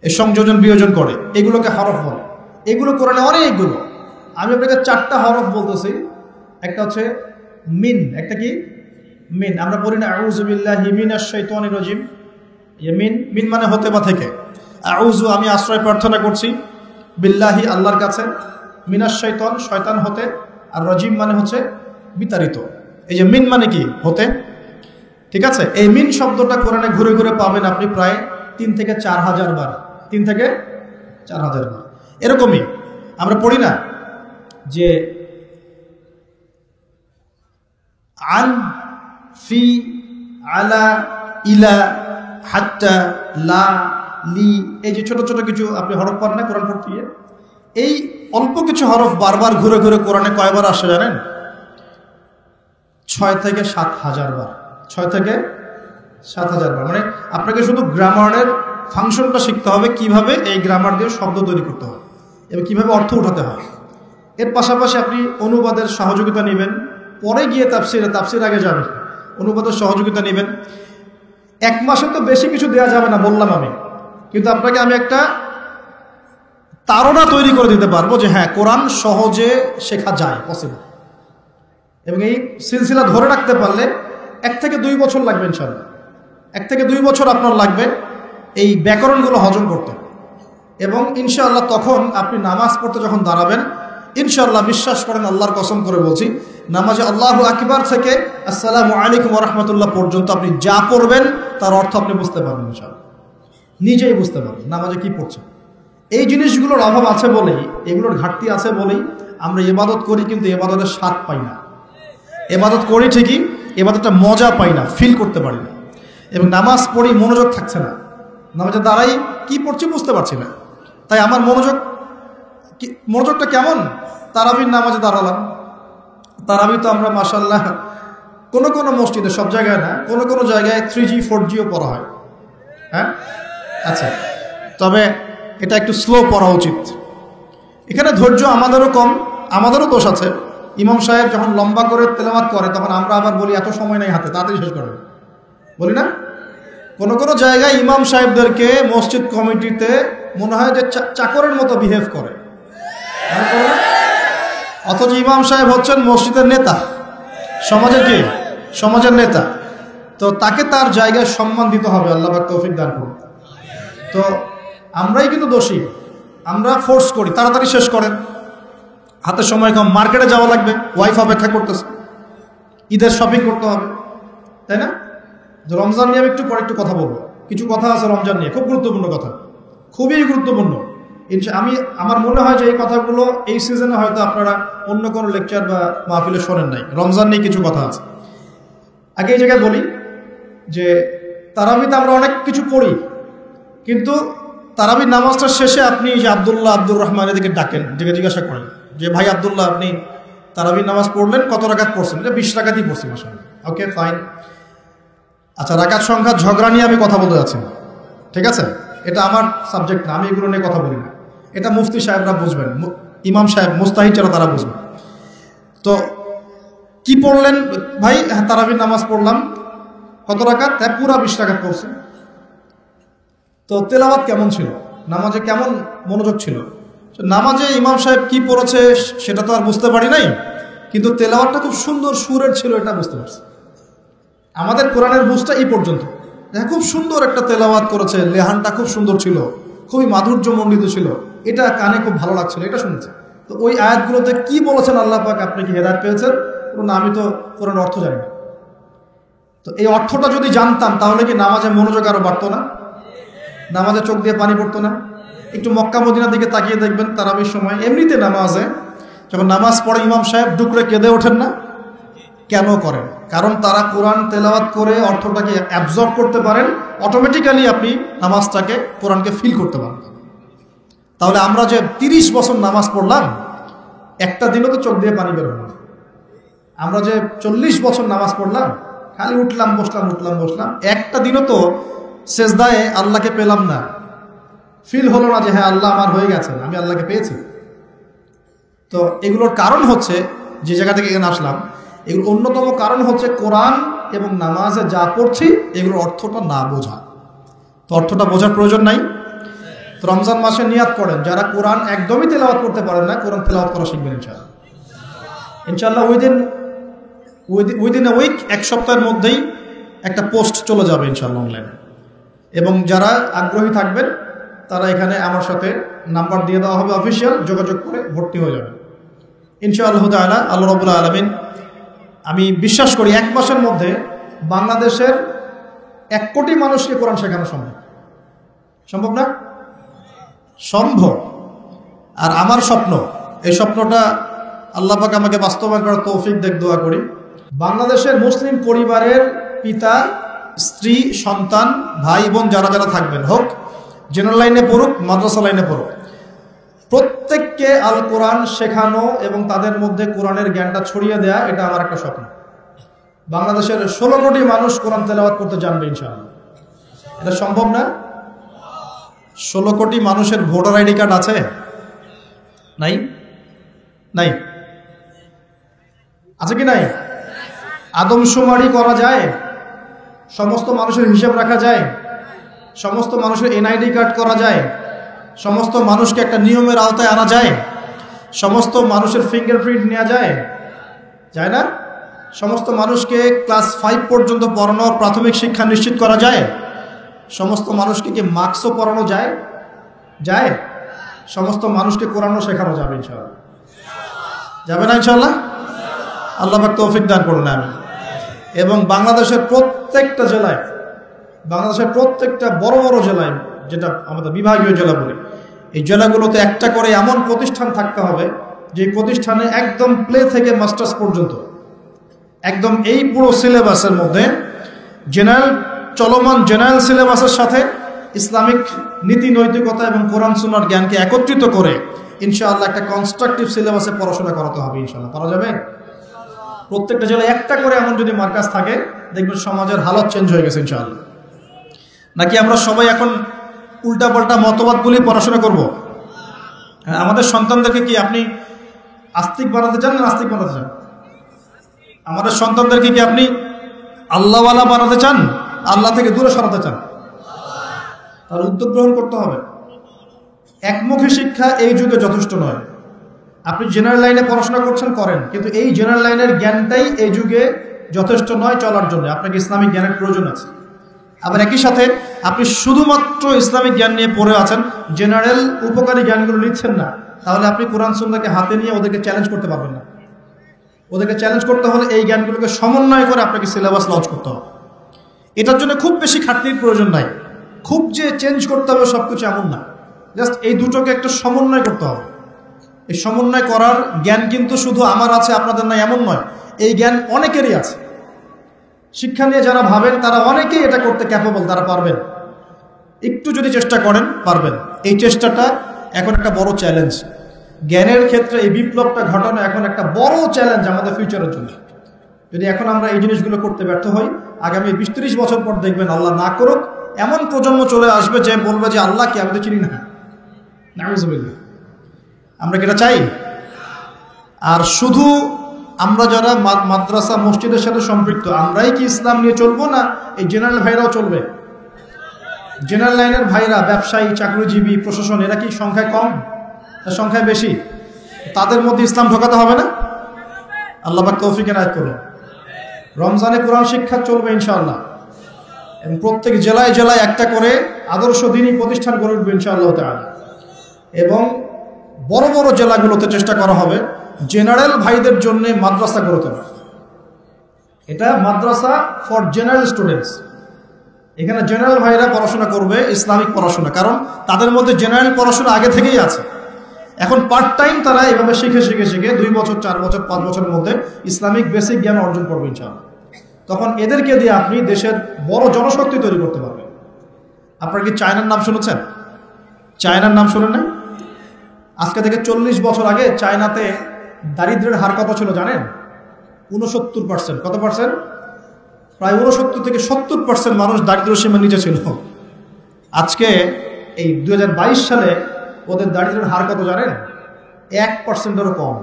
এই সংযোজন বিয়োজন করে, এগুলোকে হরফ বলে। এগুলো কোরআনে অনেকগুলো। আমি আপনাকে 4টা হরফ বলতেছি। একটা হচ্ছে মিন। একটা কি? মিন। আমরা বলি না আউযু বিল্লাহি মিনাশ শাইতানির রাজিম, এই মিন, মিন মানে হতে বা থেকে। আউযু, আমি আশ্রয় প্রার্থনা করছি, বিল্লাহি, আল্লাহর কাছে, মিনাশ শাইতান, শয়তান হতে, আর রাজিম মানে হচ্ছে বিতাড়িত। এই যে মিন মানে কি? হতে, ঠিক আছে। এই মিন শব্দটা কোরআনে ঘুরে ঘুরে পাবেন আপনি প্রায় 3 থেকে 4,000 বার। 3 থেকে 4,000 বার। এরকমই আমরা পড়ি না যে আন, ফি, আলা, ইলা, হাত্তা, লা, লি, এই যে ছোট ছোট কিছু আপনি হরফ পান না কোরআন পড়তে গিয়ে, এই অল্প কিছু হরফ বারবার ঘুরে ঘুরে কোরআনে কয়বার আসে জানেন? 6 থেকে 7,000 বার। 6 থেকে 7,000 বার। মানে আপনাকে শুধু গ্রামারের ফাংশনটা শিখতে হবে, কিভাবে এই গ্রামার দিয়ে শব্দ তৈরি করতে হয় এবং কিভাবে অর্থ উঠাতে হয়। এর পাশাপাশি আপনি অনুবাদের সহযোগিতা নেবেন, পরে গিয়ে তাফসির আগে যাবেন, অনুবাদের সহযোগিতা নেবেন। 1 মাসে তো বেশি কিছু দেওয়া যাবে না বললাম আমি, কিন্তু আপনাকে আমি একটা তাড়না তৈরি করে দিতে পারবো যে হ্যাঁ, কোরআন সহজে শেখা যায়, পসিবল। এবং এই সিলসিলা ধরে রাখতে পারলে 1 থেকে 2 বছর লাগবে ইনশাআল্লাহ। 1 থেকে 2 বছর আপনার লাগবে এই ব্যাকরণগুলো হজম করতে। এবং ইনশাআল্লাহ তখন আপনি নামাজ পড়তে যখন দাঁড়াবেন, ইনশাআল্লাহ বিশ্বাস করেন, আল্লাহর কসম করে বলছি, নামাজে আল্লাহু আকবার থেকে আসসালামু আলাইকুম ওয়া রাহমাতুল্লাহ পর্যন্ত আপনি যা পড়বেন তার অর্থ আপনি বুঝতে পারবেন ইনশাআল্লাহ, নিজেই বুঝতে পারবেন নামাজে কি পড়ছেন। এই জিনিসগুলোর অভাব আছে বলেই, এগুলোর ঘাটতি আছে বলেই আমরা ইবাদত করি, কিন্তু ইবাদতের স্বাদ পাই না। ইবাদত করি ঠিকই, ইবাদতটা মজা পাই না, ফিল করতে পারি না। এবং নামাজ পড়ি, মনোযোগ থাকছে না, নামাজের দ্বারাই কি পড়ছি বুঝতে পারছি না। তাই আমার মনোযোগটা কেমন? তারাবির নামাজে দাঁড়ালাম, তারাবি তো আমরা মাশাআল্লাহ কোনো কোনো মসজিদে, সব জায়গায় না, কোনো কোনো জায়গায় 3G 4Gও পড়া হয়। হ্যাঁ, আচ্ছা, তবে এটা একটু স্লো পড়া উচিত। এখানে ধৈর্য আমাদেরও কম, আমাদেরও দোষ আছে। ইমাম সাহেব যখন লম্বা করে তেলাওয়াত করে তখন আমরা আবার বলি এত সময় নেই হাতে, তাড়াতাড়ি শেষ করে, বলি না? কোনো কোনো জায়গায় ইমাম সাহেবদেরকে মসজিদ কমিটিতে মনে হয় যে চাকরের মতো বিহেভ করে, অথচ ইমাম সাহেব হচ্ছেন মসজিদের নেতা, সমাজের কি? সমাজের নেতা। তো তাকে তার জায়গায় সম্মান দিতে হবে, আল্লাহ পাক তৌফিক দান করুন। তো আমরাই কিন্তু দোষী, আমরা ফোর্স করি তাড়াতাড়ি শেষ করেন, হাতে সময় কম, মার্কেটে যাওয়া লাগবে, ওয়াইফ অপেক্ষা করতেছে, ঈদের শপিং করতে হবে, তাই না? রমজান নিয়ে আমি একটু পরে একটু কথা বলবো, কিছু কথা আছে রমজান নিয়ে, খুব গুরুত্বপূর্ণ কথা, খুবই গুরুত্বপূর্ণ। আমার মনে হয় যে এই কথাগুলো এই সিজনে হয়তো আপনারা অন্য কোনো লেকচার বা মাহফিলে শোনেন নাই। রমজান নিয়ে কিছু কথা আছে। আগে এই জায়গায় বলি যে তারাবিতে আমরা অনেক কিছু পড়ি, কিন্তু তারাবির নামাজটার শেষে আপনি যে আব্দুর রহমান এদিকে ডাকেন, জিজ্ঞাসা করেন যে ভাই আব্দুল্লাহ, আপনি তারাবির নামাজ পড়লেন, কত রাকাত পড়ছেন? এটা 20 রাকাতই পড়ছি মাশাআল্লাহ। ওকে, ফাইন। আচ্ছা, রাকাত সংখ্যা ঝগড়া নিয়ে আমি কথা বলতে যাচ্ছি না, ঠিক আছে? এটা আমার সাবজেক্ট না, আমি এগুলো নিয়ে কথা বলি না। এটা মুফতি সাহেবরা বুঝবেন, ইমাম সাহেব মুস্তাহিদ যারা তারা বুঝবেন। তো কি পড়লেন ভাই? হ্যাঁ, তারাবির নামাজ পড়লাম, কত রাকাত? হ্যাঁ, পুরা 20 রাকাত পড়ছেন। তো তেলাওয়াত কেমন ছিল? নামাজে কেমন মনোযোগ ছিল? নামাজে ইমাম সাহেব কি পড়েছে সেটা তো আর বুঝতে পারি নাই, কিন্তু তেলাওয়াতটা খুব সুন্দর সুরের ছিল, এটা বুঝতে পারছি। আমাদের কোরআনের বুঝটা এই পর্যন্ত, খুব সুন্দর একটা তেলাওয়াত করেছে, লেহানটা খুব সুন্দর ছিল, খুবই মাধুর্যমণ্ডিত ছিল, এটা কানে খুব ভালো লাগছিল, এটা শুনেছে। তো ওই আয়াতগুলোতে কি বলেছেন আল্লাহ পাক, আপনি কি হেদায়েত পেয়েছেন? না, আমি তো কোরআন অর্থ জানি না। তো এই অর্থটা যদি জানতাম তাহলে কি নামাজে মনোযোগ আরো বাড়তো না? নামাজে চোখ দিয়ে পানি পড়তো না? একটু মক্কা মদিনার দিকে তাকিয়ে দেখবেন, তারাবির সময় এমনিতে নামাজে যখন নামাজ পড়ে ইমাম সাহেব ডুকরে কেঁদে ওঠেন না? কেন করেন? কারণ তারা কোরআন তেলাওয়াত করে অর্থটাকে অ্যাবজর্ব করতে পারেন, অটোমেটিক্যালি আপনি নামাজটাকে, কোরআনকে ফিল করতে পারেন। তাহলে আমরা যে 30 বছর নামাজ পড়লাম, একটা দিনও তো চোখ দিয়ে পানি বের হলো না। আমরা যে 40 বছর নামাজ পড়লাম, খালি উঠলাম বসলাম, একটা দিনও তো সেজদায় আল্লাহকে পেলাম না, ফিল হলো না যে হ্যাঁ আল্লাহ আমার হয়ে গেছেন, আমি আল্লাহকে পেয়েছি। তো এগুলোর কারণ হচ্ছে, যে জায়গা থেকে এখানে আসলাম, এগুলো অন্যতম কারণ হচ্ছে কোরআন এবং নামাজে যা পড়ছি এগুলোর অর্থটা না বোঝা। তো অর্থটা বোঝার প্রয়োজন নাই। তো রমজান মাসে নিয়াত করেন, যারা কোরআন একদমই তেলাওয়াত করতে পারেন না, কোরআন তেলাওয়াত করা শিখবেন ইনশাআল্লাহ। উইদিন এ উইক, এক সপ্তাহের মধ্যেই একটা পোস্ট চলে যাবে ইনশাআল্লাহ অনলাইনে। এবং যারা আগ্রহী থাকবেন তারা এখানে আমার সাথে নাম্বার দিয়ে দেওয়া হবে, অফিসিয়াল, যোগাযোগ করে ভর্তি হয়ে যাবেন ইনশাআল্লাহ তাআলা। আল্লাহ রাব্বুল আলামিন, আমি বিশ্বাস করি 1 মাসের মধ্যে বাংলাদেশের 1 কোটি মানুষকে কোরআন শেখানো সম্ভব। সম্ভব না? সম্ভব। আর আমার স্বপ্ন, এই স্বপ্নটা আল্লাহ পাক আমাকে বাস্তবায়ন করার তৌফিক দেখ, দোয়া করি। বাংলাদেশের মুসলিম পরিবারের পিতা, স্ত্রী, সন্তান, ভাই বোন যারা যারা থাকবেন, হোক জেনারেল লাইনে পড়ুক, মাদ্রাসা লাইনে পড়ুক, প্রত্যেককে আল কোরআন শেখানো এবং তাদের মধ্যে কোরআনের জ্ঞানটা ছড়িয়ে দেয়া, এটা আমার একটা স্বপ্ন। বাংলাদেশের 16 কোটি মানুষ কোরআন তেলাওয়াত করতে জানবে ইনশাআল্লাহ। এটা সম্ভব না? 16 কোটি মানুষের ভোটার আইডি কার্ড আছে? নাই? নাই? আছে কি নাই? আদমশুমারি করা যায়? সমস্ত মানুষের হিসাব রাখা যায়? সমস্ত মানুষের এনআইডি কার্ড করা যায়? সমস্ত মানুষকে একটা নিয়মের আওতায় আনা যায়? সমস্ত মানুষের ফিঙ্গারপ্রিন্ট নেওয়া যায়? যায় না? সমস্ত মানুষকে ক্লাস 5 পর্যন্ত পড়ানোর প্রাথমিক শিক্ষা নিশ্চিত করা যায়? সমস্ত মানুষকে কি মার্কসও পড়ানো যায়? যায়? সমস্ত মানুষকে কোরআনও শেখানো যাবে ইনশাআল্লাহ। যাবে না ইনশাআল্লাহ? আল্লাহ পাক তৌফিক দান করুন, আমিন। এবং বাংলাদেশের প্রত্যেকটা জেলায়, বাংলাদেশের প্রত্যেকটা বড় বড় জেলায়, যেটা আমাদের বিভাগীয় জেলা বলি, এই জেলাগুলোতে একটা করে এমন প্রতিষ্ঠান থাকতে হবে যে প্রতিষ্ঠানে একদম প্লে থেকে মাস্টার্স পর্যন্ত একদম এই পুরো সিলেবাসের মধ্যে চলমান জেনারেল সিলেবাসের সাথে ইসলামিক নীতি নৈতিকতা এবং কোরআন সুন্নাহর জ্ঞানকে একত্রিত করে ইনশাআল্লাহ একটা কনস্ট্রাকটিভ সিলেবাসে পড়াশোনা করাতে হবে। ইনশাআল্লাহ পারা যাবে। প্রত্যেকটা জেলায় একটা করে এমন যদি মার্কাজ থাকে, দেখবেন সমাজের হালত চেঞ্জ হয়ে গেছে ইনশাআল্লাহ। নাকি আমরা সবাই এখন উল্টাপাল্টা মতবাদগুলি পড়াশোনা করব? আমাদের সন্তানদেরকে কি আপনি আস্তিক বানাতে চান না নাস্তিক বানাতে চান? আমাদের সন্তানদেরকে কি আপনি আল্লাহওয়ালা বানাতে চান, আল্লাহ থেকে দূরে সরাতে চান? তার উদ্যোগ গ্রহণ করতে হবে। একমুখী শিক্ষা এই যুগে যথেষ্ট নয়। আপনি জেনারেল লাইনে পড়াশোনা করছেন, করেন, কিন্তু এই জেনারেল লাইনের জ্ঞানটাই এই যুগে যথেষ্ট নয় চলার জন্য। আপনাকে ইসলামিক জ্ঞানের প্রয়োজন আছে। আবার একই সাথে আপনি শুধুমাত্র ইসলামিক জ্ঞান নিয়ে পড়ে আছেন, জেনারেল উপকারী জ্ঞানগুলো নিচ্ছেন না, তাহলে আপনি কোরআন সুন্নাহকে হাতে নিয়ে ওদেরকে চ্যালেঞ্জ করতে পারবেন না। ওদেরকে চ্যালেঞ্জ করতে হলে এই জ্ঞানগুলোকে সমন্বয় করে আপনাকে সিলেবাস লঞ্চ করতে হবে। এটার জন্য খুব বেশি খাটনির প্রয়োজন নাই। খুব যে চেঞ্জ করতে হবে সব কিছু এমন না, জাস্ট এই দুটোকে একটা সমন্বয় করতে হবে। এই সমন্বয় করার জ্ঞান কিন্তু শুধু আমার আছে আপনাদের নাই এমন নয়, এই জ্ঞান অনেকেরই আছে। শিক্ষা নিয়ে যারা ভাবেন তারা অনেকেই এটা করতে ক্যাপেবল, তারা পারবেন। একটু যদি চেষ্টা করেন পারবেন। এই চেষ্টাটা এখন একটা বড় চ্যালেঞ্জ। জ্ঞানের ক্ষেত্রে এই বিপ্লবটা ঘটানো এখন একটা বড় চ্যালেঞ্জ আমাদের ফিউচারের জন্য। যদি এখন আমরা এই জিনিসগুলো করতে ব্যর্থ হই, আগামী 20-30 বছর পর দেখবেন, আল্লাহ না করুক, এমন প্রজন্ম চলে আসবে যে বলবে যে আল্লাহ কি, আমি তো চিনি না। নাউযুবিল্লাহ। আমরা কি এটা চাই? আর শুধু আমরা যারা মাদ্রাসা মসজিদের সাথে সম্পৃক্ত, আমরাই কি ইসলাম নিয়ে চলবো, না এই জেনারেল ভাইরাও চলবে? জেনারেল লাইনের ভাইরা, ব্যবসায়ী, চাকরিজীবী, প্রশাসন, এরা কি সংখ্যায় কম না সংখ্যায় বেশি? তাদের মধ্যে ইসলাম ঢোকাতে হবে না? আল্লাহ পাক তৌফিক এনায়েত করুন। রমজানে কোরআন শিক্ষা চলবে ইনশাআল্লাহ, এবং প্রত্যেক জেলায় জেলায় একটা করে আদর্শ দ্বীনি প্রতিষ্ঠান গড়ে উঠবে ইনশাআল্লাহ তাআলা। এবং বড় বড় জেলাগুলোতে চেষ্টা করা হবে জেনারেল ভাইদের জন্য মাদ্রাসা গড়ে তোলা। এটা মাদ্রাসা ফর জেনারেল স্টুডেন্টস। এখানে জেনারেল ভাইরা পড়াশোনা করবে ইসলামিক পড়াশোনা, কারণ তাদের মধ্যে জেনারেল পড়াশোনা আগে থেকেই আছে। এখন পার্ট টাইম তারা এভাবে শিখে 2 বছর, 4 বছর, 5 বছরের মধ্যে ইসলামিক বেসিক জ্ঞান অর্জন করবে ইনশাআল্লাহ। তখন এদেরকে দিয়ে আপনি দেশের বড় জনশক্তি তৈরি করতে পারবেন। আপনারা কি চায়নার নাম শুনেছেন? চায়নার নাম শুনেন না? আজকে থেকে 40 বছর আগে চায়নাতে দারিদ্র্যের হার কত ছিল জানেন? 69%। কত পার্সেন্ট? প্রায় 69 থেকে 70% মানুষ দারিদ্র্য সীমার নিচে ছিল। আজকে এই 2022 সালে ওদের দারিদ্র্যের হার কত জানেন? 1%-এরও কম।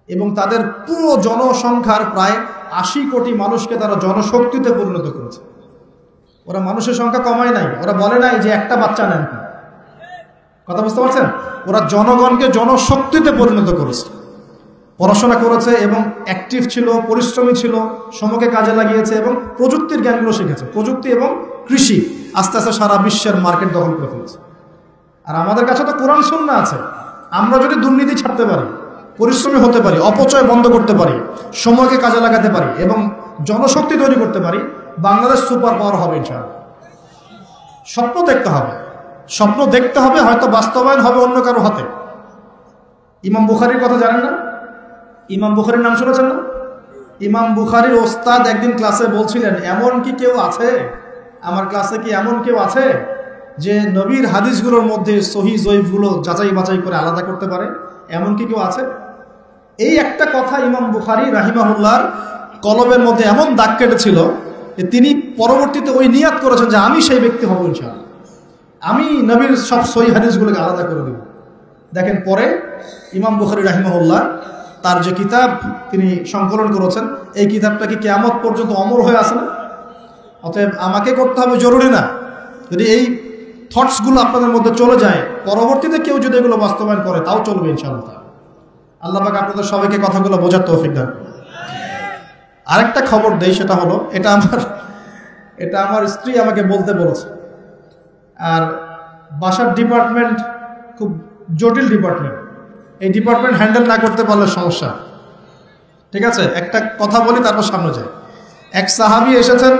এবং তাদের পুরো জনসংখ্যার প্রায় 80 কোটি মানুষকে তারা জনশক্তিতে পরিণত করেছে। ওরা মানুষের সংখ্যা কমায় নাই, ওরা বলে নাই যে একটা বাচ্চা নেন। কথা বুঝতে পারছেন? ওরা জনগণকে জনশক্তিতে পরিণত করেছে। পড়াশোনা করেছে এবং অ্যাক্টিভ ছিল, পরিশ্রমী ছিল, সময়কে কাজে লাগিয়েছে এবং প্রযুক্তির জ্ঞানগুলো শিখেছে। প্রযুক্তি এবং কৃষি আস্তে আস্তে সারা বিশ্বের মার্কেট দখল করে ফেলেছে। আর আমাদের কাছে তো কোরআন সুন্নাহ আছে। আমরা যদি দুর্নীতি ছাড়তে পারি, পরিশ্রমী হতে পারি, অপচয় বন্ধ করতে পারি, সময়কে কাজে লাগাতে পারি এবং জনশক্তি তৈরি করতে পারি, বাংলাদেশ সুপার পাওয়ার হবে ইনশাআল্লাহ। স্বপ্ন দেখতে হবে, স্বপ্ন দেখতে হবে, হয়তো বাস্তবায়ন হবে অন্য কারো হাতে। ইমাম বুখারীর কথা জানেন না? ইমাম বুখারীর নাম শুনেছেন না? ইমাম বুখারীর ওস্তাদ একদিন ক্লাসে বলছিলেন, এমন কি কেউ আছে, আমার ক্লাসে কি এমন কেউ আছে যে নবীর হাদিসগুলোর মধ্যে সহিহ জয়ীফগুলো যাচাই বাছাই করে আলাদা করতে পারে? এমন কি কেউ আছে? এই একটা কথা ইমাম বুখারী রাহিমাহুল্লাহর কলবের মধ্যে এমন দাগ কেটেছিল যে তিনি পরবর্তীতে ওই নিয়াত করেছেন যে আমি সেই ব্যক্তি হব ইনশাআল্লাহ, আমি নবীর সব সহিহ হাদিসগুলোকে আলাদা করে দেব। দেখেন পরে ইমাম বুখারী রাহিমাহুল্লাহ তার যে কিতাব তিনি সংকলন করেছেন, এই কিতাবটা কি কিয়ামত পর্যন্ত অমর হয়ে আছে না? অতএব আমাকে করতে হবে জরুরি না। যদি এই থটসগুলো আপনাদের মধ্যে চলে যায়, পরবর্তীতে কেউ যদি এগুলো বাস্তবায়ন করে তাও চলবে ইনশাআল্লাহ। আল্লাহ পাক আপনাদের সবাইকে কথাগুলো বোঝার তৌফিক দান। আরেকটা খবর দেই, সেটা হলো এটা আমার স্ত্রী আমাকে বলতে বলেছে। আর বাসার ডিপার্টমেন্ট খুব জটিল ডিপার্টমেন্ট, এই ডিপার্টমেন্ট হ্যান্ডেল না করতে পারলে সমস্যা। ঠিক আছে, একটা কথা বলি তারপর সামনে যাই। এক সাহাবী এসেছেন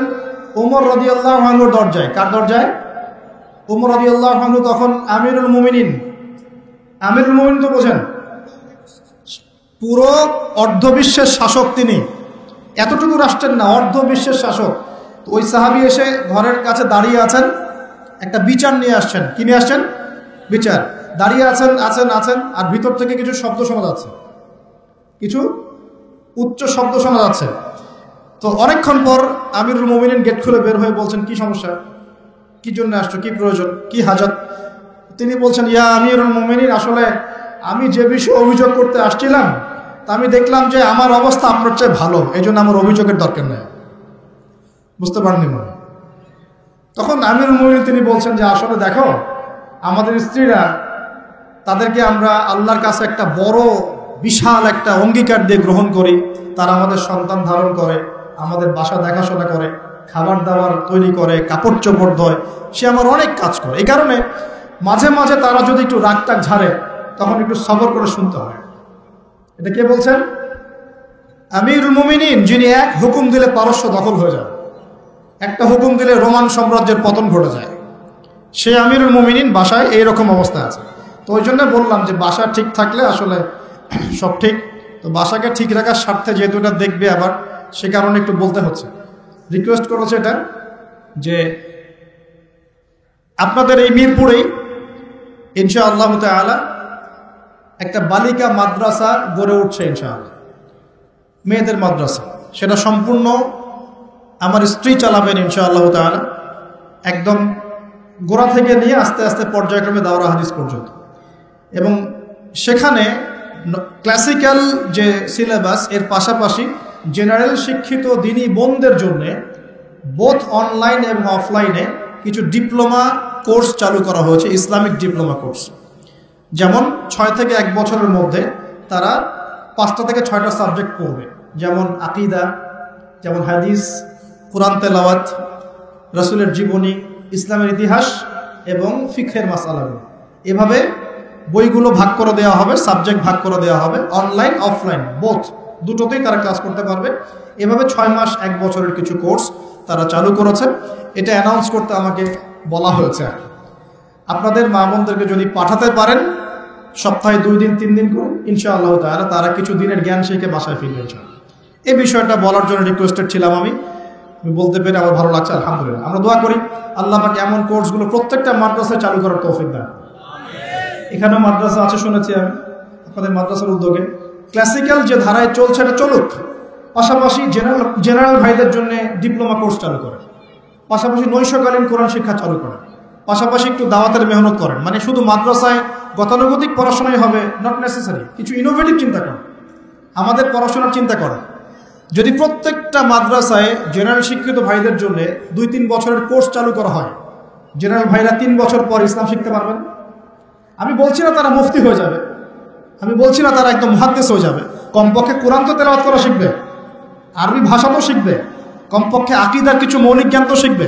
ওমর রাদিয়াল্লাহু আনহুর দরজায়। কার দরজায়? ওমর রাদিয়াল্লাহু আনহু তখন আমিরুল মুমিনিন। আমিরুল মুমিনিন তো বোঝেন, পুরো অর্ধবিশ্বের শাসক তিনি, এতটুকু রাষ্ট্রের না, অর্ধবিশ্বের শাসক। তো ওই সাহাবী এসে ঘরের কাছে দাঁড়িয়ে আছেন, একটা বিচার নিয়ে আসছেন। কি নিয়ে আসছেন? বিচার। দাঁড়িয়ে আছেন আছেন আছেন আর ভিতর থেকে কিছু শব্দ শোনা যাচ্ছে, কিছু উচ্চ শব্দ শোনা যাচ্ছে। তো অনেকক্ষণ পর আমিরুল মুমিনিন গেট খুলে বের হয়ে বলছেন, কি সমস্যা, কি জন্য আসছো, কি প্রয়োজন, কি হাজত? তিনি বলছেন, ইয়া আমিরুল মুমিনিন, আসলে আমি যে বিষয়ে অভিযোগ করতে আসছিলাম তা আমি দেখলাম যে আমার অবস্থা আপনার চেয়ে ভালো, এই জন্য আমার অভিযোগের দরকার নেই। বুঝতে পারেননি মনে? তখন আমিরুল মুমিনিন তিনি বলছেন যে আসলে দেখো, আমাদের স্ত্রীরা, তাদেরকে আমরা আল্লাহর কাছে একটা বড় বিশাল একটা অঙ্গীকার দিয়ে গ্রহণ করি। তারা আমাদের সন্তান ধারণ করে, আমাদের বাসা দেখাশোনা করে, খাবার দাবার তৈরি করে, কাপড় চোপড় ধোয়, সে আমার অনেক কাজ করে। এই কারণে মাঝে মাঝে তারা যদি একটু রাগ টাগ ঝাড়ে তখন একটু সবর করে শুনতে হয়। এটা কে বলছেন? আমিরুল মুমিনিন, যিনি এক হুকুম দিলে পারস্য দখল হয়ে যায়, একটা হুকুম দিলে রোমান সাম্রাজ্যের পতন ঘটে যায়, সে আমিরুল মুমিনিন বাসায় এইরকম অবস্থা আছে। তো ওই জন্য বললাম যে বাসা ঠিক থাকলে আসলে সব ঠিক। তো বাসাকে ঠিক রাখার স্বার্থে যেহেতু এটা দেখবে আবার, সে কারণে একটু বলতে হচ্ছে। রিকোয়েস্ট করেছে এটা যে আপনাদের এই মিরপুরেই ইনশাআল্লাহ তাআলা একটা বালিকা মাদ্রাসা গড়ে উঠছে ইনশাআল্লাহ, মেয়েদের মাদ্রাসা। সেটা সম্পূর্ণ আমার স্ত্রী চালাবেন ইনশাআল্লাহ তাআলা, একদম গোড়া থেকে নিয়ে আস্তে আস্তে পর্যায়ক্রমে দাওরা হাদিস পর্যন্ত। এবং সেখানে ক্লাসিক্যাল যে সিলেবাস, এর পাশাপাশি জেনারেল শিক্ষিত দিনী বোনদের জন্য বোথ অনলাইন এবং অফলাইনে কিছু ডিপ্লোমা কোর্স চালু করা হয়েছে, ইসলামিক ডিপ্লোমা কোর্স। যেমন 6 থেকে 1 বছরের মধ্যে তারা 5টা থেকে 6টা সাবজেক্ট পড়বে, যেমন আকিদা, যেমন হাদিস, কোরআন তেলাওয়াত, রাসূলের জীবনী, ইসলামের ইতিহাস এবং ফিকহের মাসালাগুলো। এভাবে বইগুলো ভাগ করে দেওয়া হবে, সাবজেক্ট ভাগ করে দেওয়া হবে, অনলাইন অফলাইন বোথ, দুটোতেই তারা ক্লাস করতে পারবে। এভাবে 6 মাস 1 বছরের কিছু কোর্স তারা চালু করেছে। এটা অ্যানাউন্স করতে আমাকে বলা হয়েছে। আপনাদের মা বোনদেরকে যদি পাঠাতে পারেন সপ্তাহে 2 দিন 3 দিন করে, ইনশাআল্লাহ তাআলা তারা কিছু দিনের জ্ঞান শিখে বাসায় ফিরবে। এই বিষয়টা বলার জন্য রিকোয়েস্টেড ছিলাম আমি বলতে পেরে আমার ভালো লাগছে, আলহামদুলিল্লাহ। আমরা দোয়া করি আল্লাহ পাক এমন কোর্সগুলো প্রত্যেকটা মাদ্রাসায় চালু করার তৌফিক দেন। এখানেও মাদ্রাসা আছে শুনেছি আমি, আপনাদের মাদ্রাসার উদ্যোগে ক্লাসিক্যাল যে ধারায় চলছে এটা চলুক, পাশাপাশি জেনারেল ভাইদের জন্য ডিপ্লোমা কোর্স চালু করে, পাশাপাশি নৈশকালীন কোরআন শিক্ষা চালু করে, পাশাপাশি একটু দাওয়াতের মেহনত করেন। মানে শুধু মাদ্রাসায় গতানুগতিক পড়াশোনাই হবে, নট নেসেসারি, কিছু ইনোভেটিভ চিন্তা করেন, আমাদের পড়াশোনার চিন্তা করেন। যদি প্রত্যেকটা মাদ্রাসায় জেনারেল শিক্ষিত ভাইদের জন্য 2-3 বছরের কোর্স চালু করা হয়, জেনারেল ভাইরা 3 বছর পর ইসলাম শিখতে পারবেন। আমি বলছি না তারা মুফতি হয়ে যাবে, আমি বলছি না তারা একদম মুহাদ্দিস হয়ে যাবে, কমপক্ষে কোরআন তো তেলাওয়াত করা শিখবে, আরবি ভাষা তো শিখবে, কমপক্ষে আকীদার কিছু মৌলিক জ্ঞান তো শিখবে,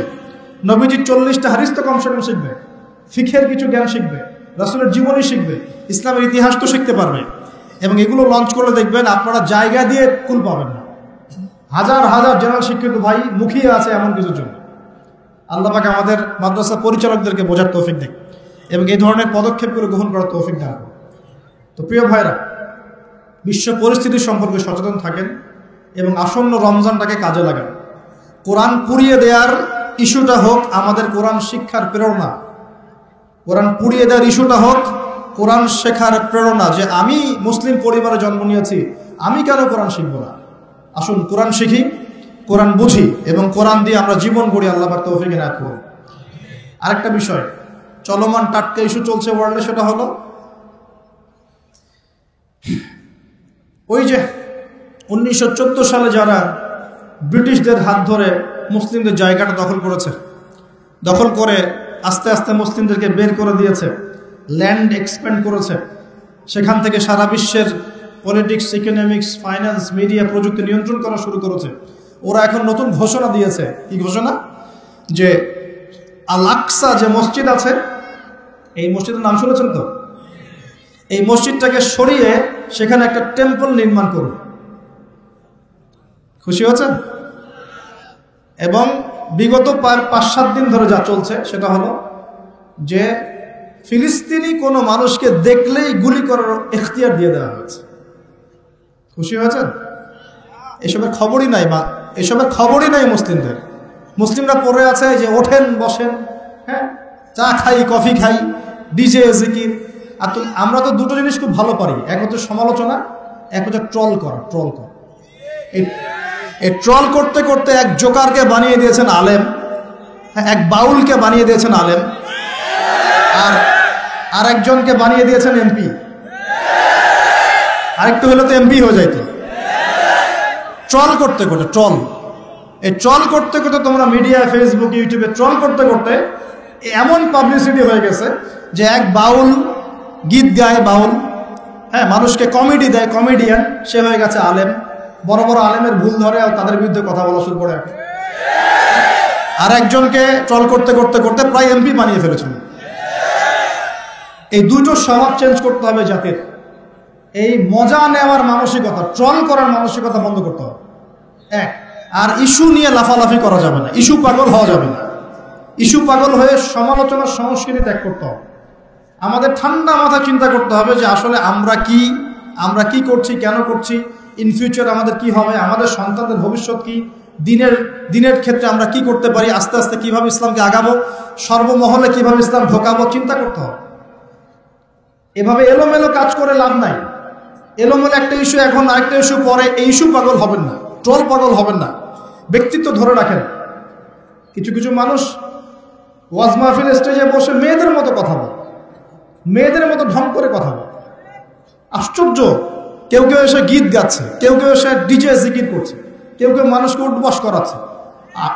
নবীজির 40টা হাদিস তো কমসে কম শিখবে, ফিকহের কিছু জ্ঞান শিখবে, রাসূলের জীবনী শিখবে, ইসলামের ইতিহাস তো শিখতে পারবে। এবং এগুলো লঞ্চ করলে দেখবেন আপনারা জায়গা দিয়ে কুল পাবেন না। হাজার হাজার জেনারেল শিক্ষিত ভাই মুখিয়ে আছে এমন কিছুর জন্য। আল্লাহ পাক আমাদের মাদ্রাসা পরিচালকদেরকে বোঝার তৌফিক দেন এবং এই ধরনের পদক্ষেপগুলো গ্রহণ করার তৌফিক দান করুন। তো প্রিয় ভাইরা, বিশ্ব পরিস্থিতি সম্পর্কে সচেতন থাকেন এবং আসন্ন রমজানটাকে কাজে লাগান। কোরআন পুড়িয়ে দেওয়ার ইস্যুটা হোক আমাদের কোরআন শিক্ষার প্রেরণা, কোরআন পুড়িয়ে দেওয়ার ইস্যুটা হোক কোরআন শেখার প্রেরণা, যে আমি মুসলিম পরিবারে জন্ম নিয়েছি, আমি কেন কোরআন শিখব না। আসুন কোরআন শিখি, কোরআন বুঝি এবং কোরআন দিয়ে আমরা জীবন গড়ি। আল্লাহ পাক তৌফিক এনায়েত করুন। আরেকটা বিষয়, চলমান টাটকা ইস্যু চলছে ওয়ার্ল্ডে, সেটা হলো ওই যে 1914 সালে যারা ব্রিটিশদের হাত ধরে মুসলিমদের জায়গাটা দখল করেছে, দখল করে আস্তে আস্তে মুসলিমদেরকে বের করে দিয়েছে, ল্যান্ড এক্সপ্যান্ড করেছে, সেখান থেকে সারা বিশ্বের পলিটিক্স, ইকোনমিক্স, ফাইন্যান্স, মিডিয়া, প্রযুক্তি নিয়ন্ত্রণ করা শুরু করেছে। ওরা এখন নতুন ঘোষণা দিয়েছে। কি ঘোষণা? যে আল আকসা যে মসজিদ আছে, এই মসজিদের নাম শুনেছেন তো? এই মসজিদটাকে সরিয়ে সেখানে একটা টেম্পল নির্মাণ করুন। খুশি হয়েছেন? এবং বিগত 5-7 দিন ধরে যা চলছে সেটা হলো যে ফিলিস্তিনি কোনো মানুষকে দেখলেই গুলি করার এখতিয়ার দিয়ে দেওয়া হয়েছে। খুশি হয়েছেন? এসবের খবরই নাই মুসলিমদের। মুসলিমরা পড়ে আছে যে ওঠেন বসেন, হ্যাঁ, চা খাই কফি খাই, ডিজে জিকির। আর আমরা তো দুটো জিনিস খুব ভালো পারি, এক হচ্ছে সমালোচনা, এক হচ্ছে ট্রল করা। এই ট্রল করতে করতে এক জোকারকে বানিয়ে দিয়েছেন আলেম, হ্যাঁ, এক বাউলকে বানিয়ে দিয়েছেন আলেম, আর একজনকে বানিয়ে দিয়েছেন এমপি। আরেকটু হলে তো এমপি হয়ে যাইতো। ট্রল করতে করতে তোমরা মিডিয়া, ফেসবুক, ইউটিউবে ট্রল করতে করতে এমন পাবলিসিটি হয়ে গেছে যে এক বাউল গীত গায়, বাউল, হ্যাঁ, মানুষকে কমেডি দেয়, কমেডিয়ান, সে হয়ে গেছে আলেম। বড় বড় আলেমের ভুল ধরে আর তাদের বিরুদ্ধে কথা বলা শুরু করে। আর একজনকে ট্রল করতে করতে করতে প্রায় এমপি বানিয়ে ফেলেছিল। এই দুটো স্বভাব চেঞ্জ করতে হবে জাতির। এই মজা নেওয়ার মানসিকতা, ট্রল করার মানসিকতা বন্ধ করতে হবে। এক, আর ইস্যু নিয়ে লাফালাফি করা যাবে না, ইস্যু পাগল হওয়া যাবে না। ইস্যু পাগল হয়ে সমালোচনার সংস্কৃতি ত্যাগ করতে হবে। আমাদের ঠান্ডা মাথা চিন্তা করতে হবে যে আসলে আমরা কি করছি, কেন করছি, ইন ফিউচার আমাদের কি হবে, আমাদের সন্তানদের ভবিষ্যৎ কি, দিনের ক্ষেত্রে আমরা কি করতে পারি, আস্তে আস্তে কিভাবে ইসলামকে আগাবো, সর্বমহলে কিভাবে ইসলাম ঢোকাবো, চিন্তা করতে হবে। এভাবে এলোমেলো কাজ করে লাভ নাই। এলোমেলো একটা ইস্যু এখন, আরেকটা ইস্যু পরে, এই ইস্যু পাগল হবেন না, ট্রল পাগল হবেন না, ব্যক্তিত্ব ধরে রাখেন। কিছু কিছু মানুষ ওয়াজ মাহফিল স্টেজে বসে মেয়েদের মতো কথা বলে, মেয়েদের মতো ঢং করে কথা বলে। আশ্চর্য! কেউ কেউ এসে গীত গাচ্ছে, কেউ কেউ এসে ডিজে জিকির করছে, কেউ কেউ মানুষকে উঠবস করাচ্ছে।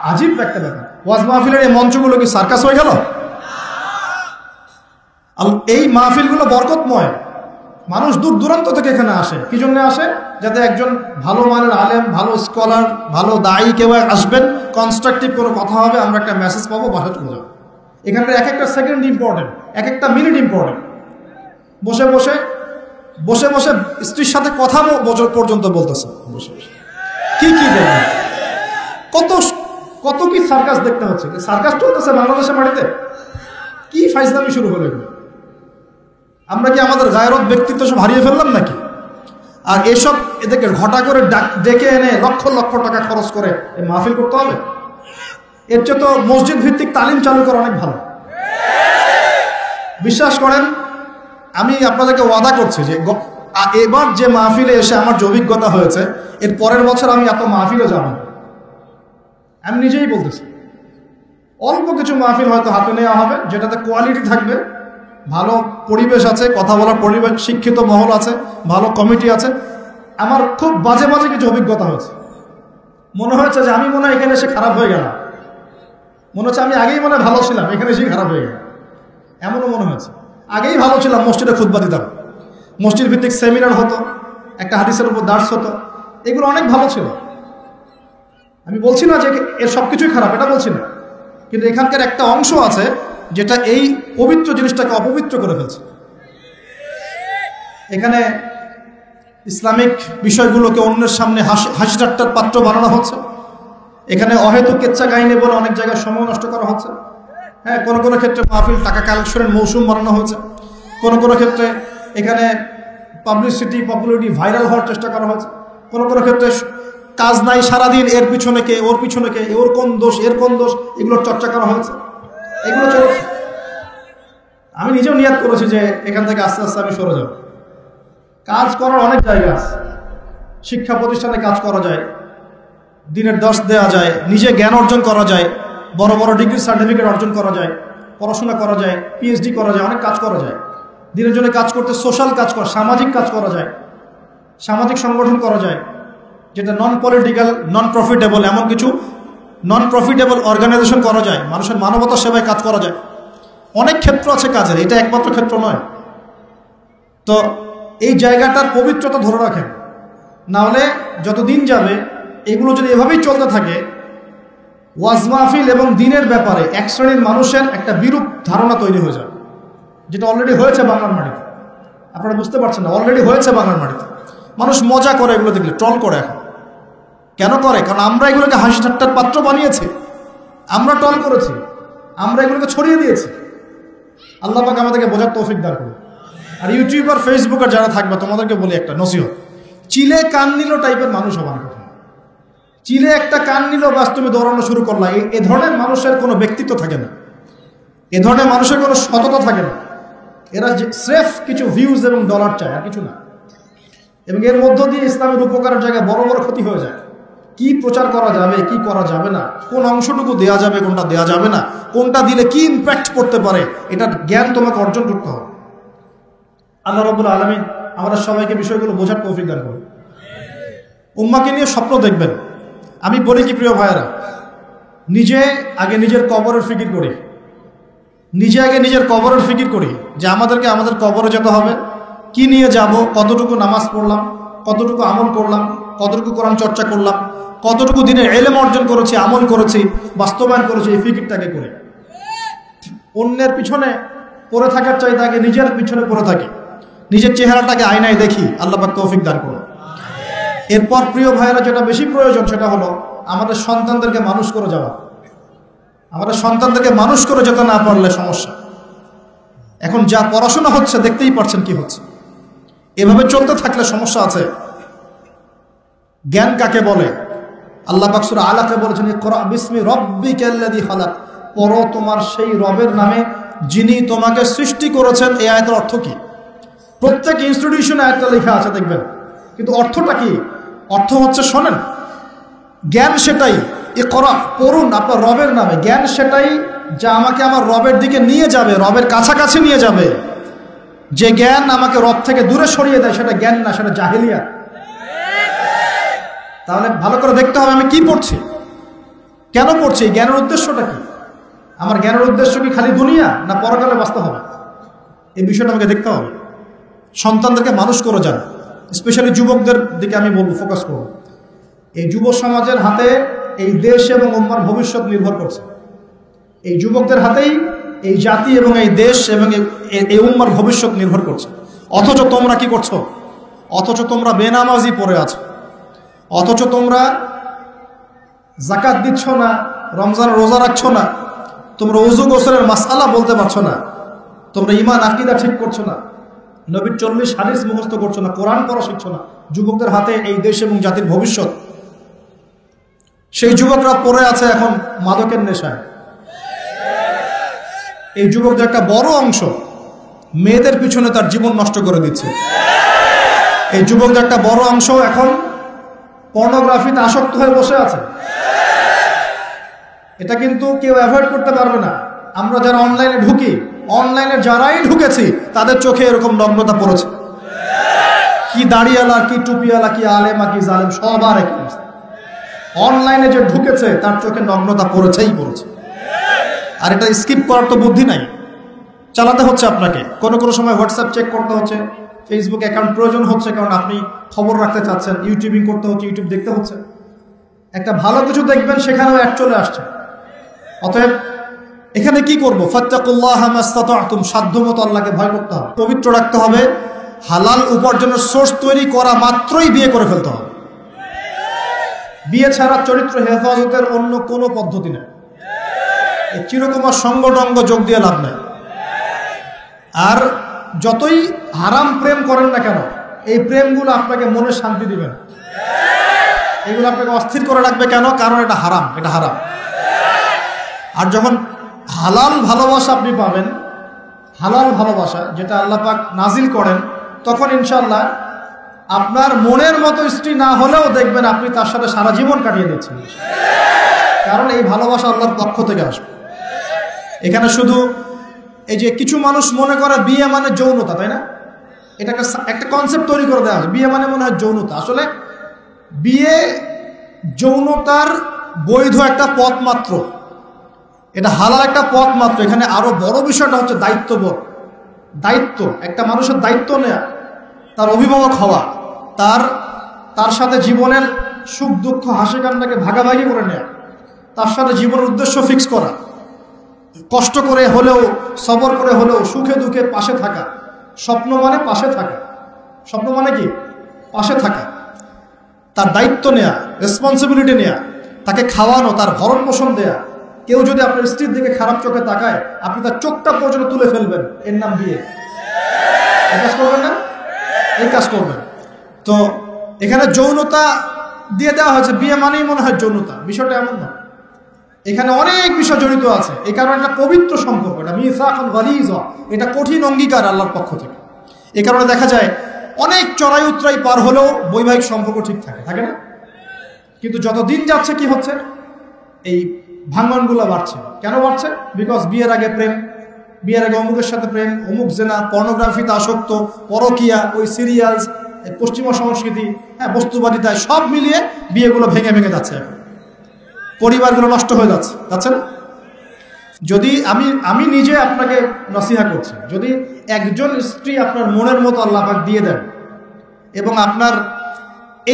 আজীব একটা ব্যাপার। ওয়াজ মাহফিলের এই মঞ্চগুলো কি সার্কাস হয়ে গেল? এই মাহফিলগুলো বরকতময়। মানুষ দূর দূরান্ত থেকে এখানে আসে। কি জন্য আসে? যাতে একজন ভালো মানের আলেম, ভালো স্কলার, ভালো দায়ী কেউ আসবেন, কনস্ট্রাকটিভ কোনো কথা হবে, আমরা একটা মেসেজ পাবো, বাসা চলে যাবো। এখানকার এক একটা সেকেন্ড ইম্পর্টেন্ট, এক একটা মিনিট ইম্পর্টেন্ট। বসে বসে স্ত্রীর সাথে কথা পর্যন্ত বলতেছে, বসে বসে কি দেখবেন, কত কি সার্কাস দেখতে হচ্ছে। সার্কাস চলতেছে বাংলাদেশের মাটিতে। কি ফাইজলামি শুরু হলো এগুলো? আমরা কি আমাদের গায়রত, ব্যক্তিত্ব সব হারিয়ে ফেললাম নাকি? আর এসব এদেরকে ঘটা করে ডেকে এনে লক্ষ লক্ষ টাকা খরচ করে এই মাহফিল করতে হবে? এর চেয়ে তো মসজিদ ভিত্তিক তালিম চালু করা অনেক ভালো। বিশ্বাস করেন, আমি আপনাদেরকে ওয়াদা করছি যে এবার যে মাহফিলে এসে আমার যে অভিজ্ঞতা হয়েছে, এর পরের বছর আমি এত মাহফিলে যাব না। আমি নিজেই বলতেছি। অল্প কিছু মাহফিল হয়তো হাতে নেওয়া হবে, যেটাতে কোয়ালিটি থাকবে, ভালো পরিবেশ আছে, কথা বলার পরিবেশ, শিক্ষিত মহল আছে, ভালো কমিটি আছে। আমার খুব বাজে কিছু অভিজ্ঞতা হয়েছে। মনে হয়েছে যে আমি মনে হয় এখানে এসে খারাপ হয়ে গেলাম, মনে হচ্ছে আমি আগেই মনে ভালো ছিলাম, এখানে এসে খারাপ হয়ে গেল, এমনও মনে হয়েছে। আগেই ভালো ছিলাম, মসজিদে খুতবা দিতাম, মসজিদ ভিত্তিক সেমিনার হতো, একটা হাদিসের উপর দার্স হতো, এগুলো অনেক ভালো ছিল। আমি বলছি না যে এর সব কিছুই খারাপ, এটা বলছি না, কিন্তু এখানকার একটা অংশ আছে যেটা এই পবিত্র জিনিসটাকে অপবিত্র করে ফেলছে। এখানে ইসলামিক বিষয়গুলোকে অন্যের সামনে হাসি ঠাট্টার পাত্র বানানো হচ্ছে। এখানে অহেতুক কেচ্ছা কাহিনী বলে অনেক জায়গায় সময় নষ্ট করা হচ্ছে। হ্যাঁ, কোনো ক্ষেত্রে মাহফিল টাকা কালেকশনের মৌসুম বানানো হচ্ছে। কোনো ক্ষেত্রে এখানে পাবলিসিটি, পপুলারিটি, ভাইরাল হওয়ার চেষ্টা করা হচ্ছে। কোনো ক্ষেত্রে কাজ নাই, সারাদিন এর পিছনে কে, ওর পিছনে কে, ওর কোন দোষ, এর কোন দোষ, এগুলোর চর্চা করা হয়েছে। এগুলো চলছে। আমি নিজেও নিয়াত করেছি যে এখান থেকে আস্তে আস্তে আমি সরে যাব। কাজ করার অনেক জায়গা আছে। শিক্ষা প্রতিষ্ঠানে কাজ করা যায়, দিনের দর্শ দেওয়া যায়, নিজে জ্ঞান অর্জন করা যায়, বড় বড় ডিগ্রি সার্টিফিকেট অর্জন করা যায়, পড়াশোনা করা যায়, পিএইচডি করা যায়, অনেক কাজ করা যায়। দিনের জন্য কাজ করতে সোশ্যাল কাজ করা, সামাজিক কাজ করা যায়, সামাজিক সংগঠন করা যায়, যেটা নন পলিটিক্যাল, নন প্রফিটেবল, এমন কিছু নন প্রফিটেবল অর্গানাইজেশন করা যায়, মানুষের মানবতা সেবায় কাজ করা যায়। অনেক ক্ষেত্র আছে কাজের, এটা একমাত্র ক্ষেত্র নয়। তো এই জায়গাটার পবিত্রতা ধরে রাখেন, না হলে যত দিন যাবে এগুলো যদি এভাবেই চলতে থাকে, ওয়াজ মাহফিল এবং দিনের ব্যাপারে এক শ্রেণীর মানুষের একটা বিরূপ ধারণা তৈরি হয়ে যাবে, যেটা অলরেডি হয়েছে বাংলার মাটিতে। আপনারা বুঝতে পারছেন না, অলরেডি হয়েছে বাংলার মাটিতে। মানুষ মজা করে, এগুলো দেখলে ট্রল করে। এখন কেন করে? কারণ আমরা এগুলোকে হাসি ঠাট্টার পাত্র বানিয়েছি, আমরা টল করেছি, আমরা এগুলোকে ছড়িয়ে দিয়েছি। আল্লাহ পাক আমাদেরকে বোঝার তৌফিক দান করুন। আর ইউটিউবার ফেসবুকার যারা থাকবে, তোমাদেরকে বলি একটা নসিহত, চিলে কান নিল টাইপের মানুষ হবার কথা। চিলে একটা কান নিল, বাস তুমি দৌড়ানো শুরু করলা। এ ধরনের মানুষের কোনো ব্যক্তিত্ব থাকে না, এ ধরনের মানুষের কোনো সততা থাকে না। এরা স্রেফ কিছু ভিউজ এবং ডলার চায়, আর কিছু না। এবং এর মধ্য দিয়ে ইসলামের উপকারের জায়গায় বড় বড় ক্ষতি হয়ে যায়। কি প্রচার করা যাবে, কি করা যাবে না, কোন অংশটুকু দেয়া যাবে, কোনটা দেয়া যাবে না, কোনটা দিলে কি ইম্প্যাক্ট পড়তে পারে, এটার জ্ঞান তোমাকে অর্জন করতে হবে। আল্লাহ রাব্বুল আলামিন আমাদের সবাইকে বিষয়গুলো বোঝার তৌফিক দান করুন। উম্মাহকে নিয়ে স্বপ্ন দেখবেন। আমি বলি কি প্রিয় ভাইয়েরা, নিজে আগে নিজের কবরের ফিকির করি, নিজে আগে নিজের কবরের ফিকির করি যে আমাদেরকে আমাদের কবরে যেতে হবে, কি নিয়ে যাব, কতটুকু নামাজ পড়লাম, কতটুকু আমল করলাম, কতটুকু কোরআন চর্চা করলাম, কতটুকু দিনে ইলম অর্জন করেছি, আমল করেছি, বাস্তবায়ন করেছি। এই ফিকিরটাকে করে অন্যের পিছনে পড়ে থাকার চাইতে আগে নিজের পিছনে পড়ে থাকি, নিজের চেহারাটাকে আয়নায় দেখি। আল্লাহ পাক তৌফিক দান করুন। এরপর প্রিয় ভাইয়েরা, যেটা বেশি প্রয়োজন সেটা হলো আমাদের সন্তানদেরকে মানুষ করে যাওয়া। আমাদের সন্তানদেরকে মানুষ করে যেতে না পারলে সমস্যা। এখন যা পড়াশোনা হচ্ছে দেখতেই পারছেন কি হচ্ছে, এভাবে চলতে থাকলে সমস্যা আছে। জ্ঞান কাকে বলে? আল্লাহ পাক সূরা আলাকে বলেছেন, ইকরা বিসমি রাব্বিকাল্লাযী খালাক, পড়ো তোমার সেই রবের নামে যিনি তোমাকে সৃষ্টি করেছেন। এই আয়াতের অর্থ কি? প্রত্যেক ইনস্টিটিউশনে আয়াতটা লেখা আছে দেখবেন, কিন্তু অর্থটা কি? অর্থ হচ্ছে, শোনেন, জ্ঞান সেটাই, ইকরা পড়ুন আপনার রবের নামে। জ্ঞান সেটাই যা আমাকে আমার রবের দিকে নিয়ে যাবে, রবের কাছাকাছি নিয়ে যাবে। যে জ্ঞান আমাকে রব থেকে দূরে সরিয়ে দেয় সেটা জ্ঞান না, সেটা জাহেলিয়া। তাহলে ভালো করে দেখতে হবে আমি কি পড়ছি, কেন পড়ছি, জ্ঞানের উদ্দেশ্যটা কি? আমার জ্ঞানের উদ্দেশ্য কি খালি দুনিয়া, না পরকালে বাঁচতে হবে? এই বিষয়টা আমাকে দেখতে হবে। সন্তানদেরকে মানুষ করে যান, স্পেশালি যুবকদের দিকে আমি বলবো, ফোকাস করব। এই যুব সমাজের হাতে এই দেশ এবং উম্মার ভবিষ্যৎ নির্ভর করছে। এই যুবকদের হাতেই এই জাতি এবং এই দেশ এবং এই উম্মার ভবিষ্যৎ নির্ভর করছে। অথচ তোমরা কি করছো? অথচ তোমরা বেনামাজি পড়ে আছো, অথচ তোমরা যাকাত দিচ্ছ না, রমজান রোজা রাখছো না, তোমরা ওযু গোসলের মাসআলা বলতে পারছো না, তোমরা ঈমান আকীদা ঠিক করছো না, নবীর 40 হাদিস মুখস্থ করছো না, কোরআন পড়া শিখছো না। যুবকদের হাতে এই দেশ এবং জাতির ভবিষ্যৎ। সেই যুবকরা পড়ে আছে এখন মাদকের নেশায়। এই যুবকদের একটা বড় অংশ মেয়েদের পিছনে তার জীবন নষ্ট করে দিচ্ছে। এই যুবকদের একটা বড় অংশ এখন পর্নোগ্রাফিতে আসক্ত হয়ে বসে আছে। এটা কিন্তু কেউ অ্যাভয়েড করতে পারবে না। আমরা যারা অনলাইনে ঢুকি, অনলাইনে যারাই ঢুকেছি তাদের চোখে এরকম নগ্নতা পড়েছে। কি দাড়িওয়ালা, কি টুপিওয়ালা, কি আলেমা, কি জালেম, সবার একই অবস্থা। অনলাইনে যে ঢুকেছে তার চোখে নগ্নতা পড়েছেই পড়েছে। আর এটা স্কিপ করার তো বুদ্ধি নাই, চালাতে হচ্ছে আপনাকে। কোনো কোনো সময় হোয়াটসঅ্যাপ চেক করতে হচ্ছে, ফেসবুক অ্যাকাউন্ট প্রয়োজন হচ্ছে কারণ আপনি খবর রাখতে চাচ্ছেন, ইউটিউবিং করতে হচ্ছে, ইউটিউব দেখতে হচ্ছে। একটা ভালো কিছু দেখবেন, সেখানেও অ্যাড চলে আসছে। অতএব এখানে কি করবো? ফাত্তাকুল্লাহ মাসতাতা'তুম, সাধ্যমতো আল্লাহকে ভয় করতে হবে, পবিত্র রাখতে হবে। হালাল উপার্জনের সোর্স তৈরি করা মাত্রই বিয়ে করে ফেলতে হবে। বিয়ে ছাড়া চরিত্র হেফাজতের অন্য কোনো পদ্ধতি নেই। এই চিরকুমার সঙ্গটঙ্গ যোগ দিয়ে লাভ নেই। আর যতই হারাম প্রেম করেন না কেন, এই প্রেমগুলো আপনাকে মনে শান্তি দিবে না, এগুলো আপনাকে অস্থির করে রাখবে। কেন? কারণ এটা হারাম, এটা হারাম। আর যখন হালাল ভালোবাসা আপনি পাবেন, হালাল ভালোবাসা যেটা আল্লাহ পাক নাজিল করেন, তখন ইনশাআল্লাহ আপনার মনের মতো স্ত্রী না হলেও দেখবেন আপনি তার সাথে সারা জীবন কাটিয়ে দিচ্ছেন। কারণ এই ভালোবাসা আল্লাহর পক্ষ থেকে আসবে। এখানে শুধু এই যে কিছু মানুষ মনে করে বিয়ে মানে যৌনতা, তাই না? এটা একটা কনসেপ্ট তৈরি করে দেওয়া আছে, বিয়ে মানে মনে হয় যৌনতা। আসলে বিয়ে যৌনতার বৈধ একটা পথ মাত্র, এটা হালাল একটা পথ মাত্র। এখানে আরো বড় বিষয়টা হচ্ছে দায়িত্ববোধ। দায়িত্ব, একটা মানুষের দায়িত্ব নেয়া, তার অভিভাবক হওয়া, তার সাথে জীবনের সুখ দুঃখ হাসি কান্নাকে ভাগাভাগি করে নেয়া, তার সাথে জীবনের উদ্দেশ্য ফিক্স করা, কষ্ট করে হলেও, সবর করে হলেও, সুখে দুঃখে পাশে থাকা। স্বপ্ন মানে পাশে থাকা। স্বপ্ন মানে কি? পাশে থাকা। তার দায়িত্ব নেয়া, রেসপন্সিবিলিটি নেয়া, তাকে খাওয়ানো, তার ভরণ পোষণ দেয়া। কেউ যদি আপনার স্ত্রীর দিকে খারাপ চোখে তাকায়, আপনি তার চোখটা পর্যন্ত তুলে ফেলবেন, এর নাম বিয়ে। এই কাজ করবেন না? এই কাজ করবেন। তো এখানে যৌনতা দিয়ে দেওয়া হয়েছে, বিয়ে মানেই মনে হয় যৌনতা। বিষয়টা এমন না, এখানে অনেক বিষয় জড়িত আছে। এই কারণে এটা পবিত্র সম্পর্ক, এটা মিসাকুন গালিজ, এটা কঠিন অঙ্গীকার আল্লাহর পক্ষ থেকে। এই কারণে দেখা যায় অনেক চড়াই উতরাই পার হলেও বৈবাহিক সম্পর্ক ঠিক থাকে না? কিন্তু যত দিন যাচ্ছে কি হচ্ছে, এই ভাঙনগুলো বাড়ছে। কেন বাড়ছে? বিকজ বিয়ের আগে প্রেম, বিয়ের আগে অমুকের সাথে প্রেম, অমুক জেনা, পর্নোগ্রাফিতে আসক্ত, পরকিয়া, ওই সিরিয়ালস, পশ্চিমা সংস্কৃতি, হ্যাঁ, বস্তুবাদিতায়, সব মিলিয়ে বিয়েগুলো ভেঙে ভেঙে যাচ্ছে। পরিবারগুলো নষ্ট হয়ে যাচ্ছে না? যদি আমি নিজে আপনাকে নসিহা করছি, যদি একজন স্ত্রী আপনার মনের মতো আল্লাহ পাক দিয়ে দেন এবং আপনার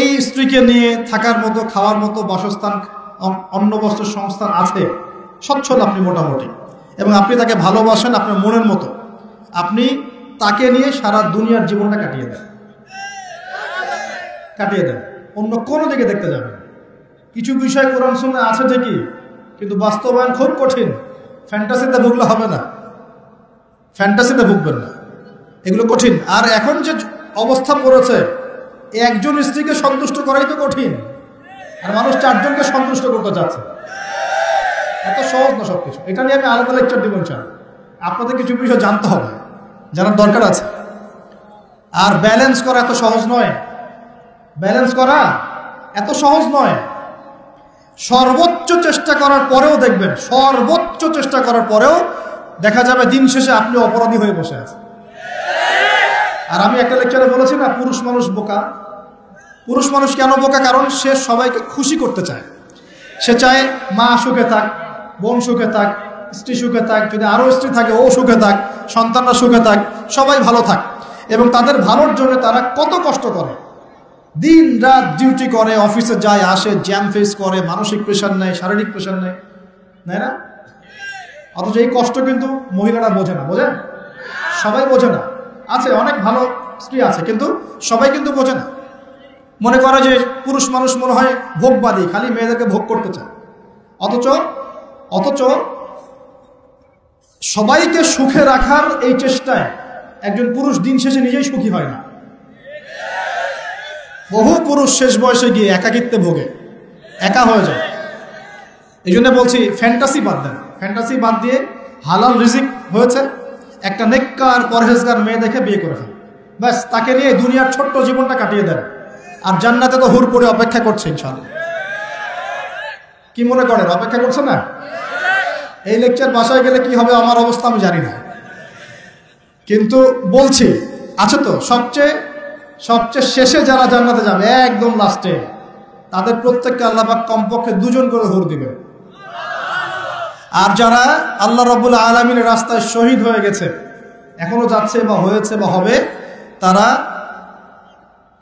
এই স্ত্রীকে নিয়ে থাকার মতো, খাওয়ার মতো বাসস্থান, অন্ন বস্ত্র সংস্থান আছে, সচ্ছল আপনি মোটামুটি, এবং আপনি তাকে ভালোবাসেন আপনার মনের মতো, আপনি তাকে নিয়ে সারা দুনিয়ার জীবনটা কাটিয়ে দেন, অন্য কোনো দিকে দেখতে যাবেন। কিছু বিষয় কোরআন সুন্নাহ আছে ঠিকই, কিন্তু বাস্তবায়ন খুব কঠিন। ফ্যান্টাসিতে ভুগলে হবে না, ফ্যান্টাসিতে ভুগবেন না, এগুলো কঠিন। আর এখন যে অবস্থা পড়েছে, একজন স্ত্রীকে সন্তুষ্ট করাই তো কঠিন, আর মানুষ 4 জনকে সন্তুষ্ট করতে চাচ্ছে। এত সহজ না সবকিছু। এটা নিয়ে আমি আলাদা লেকচার দিব ইনশাআল্লাহ। আপনাদের কিছু বিষয় জানতে হবে, জানার দরকার আছে। আর ব্যালেন্স করা এত সহজ নয়, ব্যালেন্স করা এত সহজ নয়। সর্বোচ্চ চেষ্টা করার পরেও দেখবেন, সর্বোচ্চ চেষ্টা করার পরেও দেখা যাবে দিন শেষে আপনি অপরাধী হয়ে বসে আছেন। আর আমি একটা লেকচারে বলেছি না, পুরুষ মানুষ বোকা। পুরুষ মানুষ কেন বোকা? কারণ সে সবাইকে খুশি করতে চায়। সে চায় মা সুখে থাক, বোন সুখে থাক, স্ত্রী সুখে থাক, যদি আরও স্ত্রী থাকে ও সুখে থাক, সন্তানরা সুখে থাক, সবাই ভালো থাক। এবং তাদের ভালোর জন্য তারা কত কষ্ট করে, দিন রাত ডিউটি করে, অফিসে যায় আসে, জ্যাম ফেস করে, মানসিক প্রেশার নেয়, শারীরিক প্রেশার নেয়, তাই না? অথচ এই কষ্ট কিন্তু মহিলারা বোঝে না, বোঝে? সবাই বোঝে না। আছে অনেক ভালো স্ত্রী আছে, কিন্তু সবাই কিন্তু বোঝে না। মনে করে যে পুরুষ মানুষ মনে হয় ভোগবাদী, খালি মেয়েদেরকে ভোগ করতে চায়। অথচ সবাইকে সুখে রাখার এই চেষ্টায় একজন পুরুষ দিন শেষে নিজেই সুখী হয় না। বহু পুরুষ শেষ বয়সে গিয়ে একাকিত্বে ভোগে, একা হয়ে যায়। এই জন্য বলছি, ফ্যান্টাসি বাদ দেন। ফ্যান্টাসি বাদ দিয়ে হালাল রিজিক হয়েছে, একটা নেককার পরহেজগার মেয়ে দেখে বিয়ে করে ফেলেন, ব্যাস তাকে নিয়ে দুনিয়ার ছোট্ট জীবনটা কাটিয়ে দেন। আর জান্নাতে তো হুর পরে অপেক্ষা করছে ইনশাআল্লাহ। কি মনে করেন অপেক্ষা করছে না? এই লেকচার বাসায় গেলে কি হবে আমার অবস্থা আমি জানি না, কিন্তু বলছি আছে তো। সবচেয়ে শেষে যারা জান্নাতে যাবে, একদম লাস্টে, তাদের প্রত্যেককে আল্লাহ পাক কমপক্ষে 2 জন করে হুর দিবে। আর যারা আল্লাহ রাব্বুল আলামিনের রাস্তায় শহীদ হয়ে গেছে, এখনো যাচ্ছে বা হয়েছে বা হবে, তারা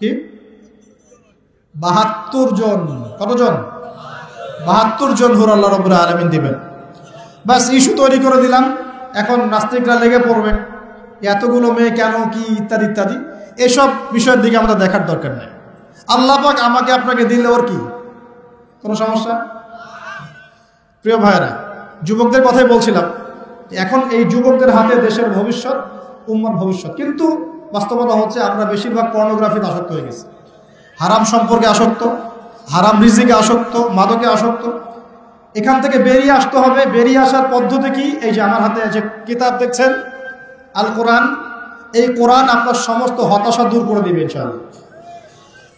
কি 72 জন। কতজন? 72 জন হুর আল্লাহ রাব্বুল আলামিন দিবেন। বাস ইস্যু তৈরি করে দিলাম, এখন নাস্তিকরা লেগে পড়বে, এতগুলো মেয়ে কেন, কি ইত্যাদি ইত্যাদি। এসব বিষয়ের দিকে আমাদের দেখার দরকার নেই। আল্লাহ পাক আমাকে আপনাকে দিলে ওর কি কোনো সমস্যা? প্রিয় ভাইয়েরা, যুবকদের কথাই বলছিলাম। এখন এই যুবকদের হাতে দেশের ভবিষ্যৎ, উম্মার ভবিষ্যৎ। কিন্তু বাস্তবতা হচ্ছে আমরা বেশিরভাগ পর্নোগ্রাফিতে আসক্ত হয়ে গেছি, হারাম সম্পর্কে আসক্ত, হারাম রিজিকে আসক্ত, মাদকে আসক্ত। এখান থেকে বেরিয়ে আসতে হবে। বেরিয়ে আসার পদ্ধতি কি? এই যে আমার হাতে যে কিতাব দেখছেন, আল কোরআন, এই কোরআন আপনার সমস্ত হতাশা দূর করে দিবে ইনশাআল্লাহ।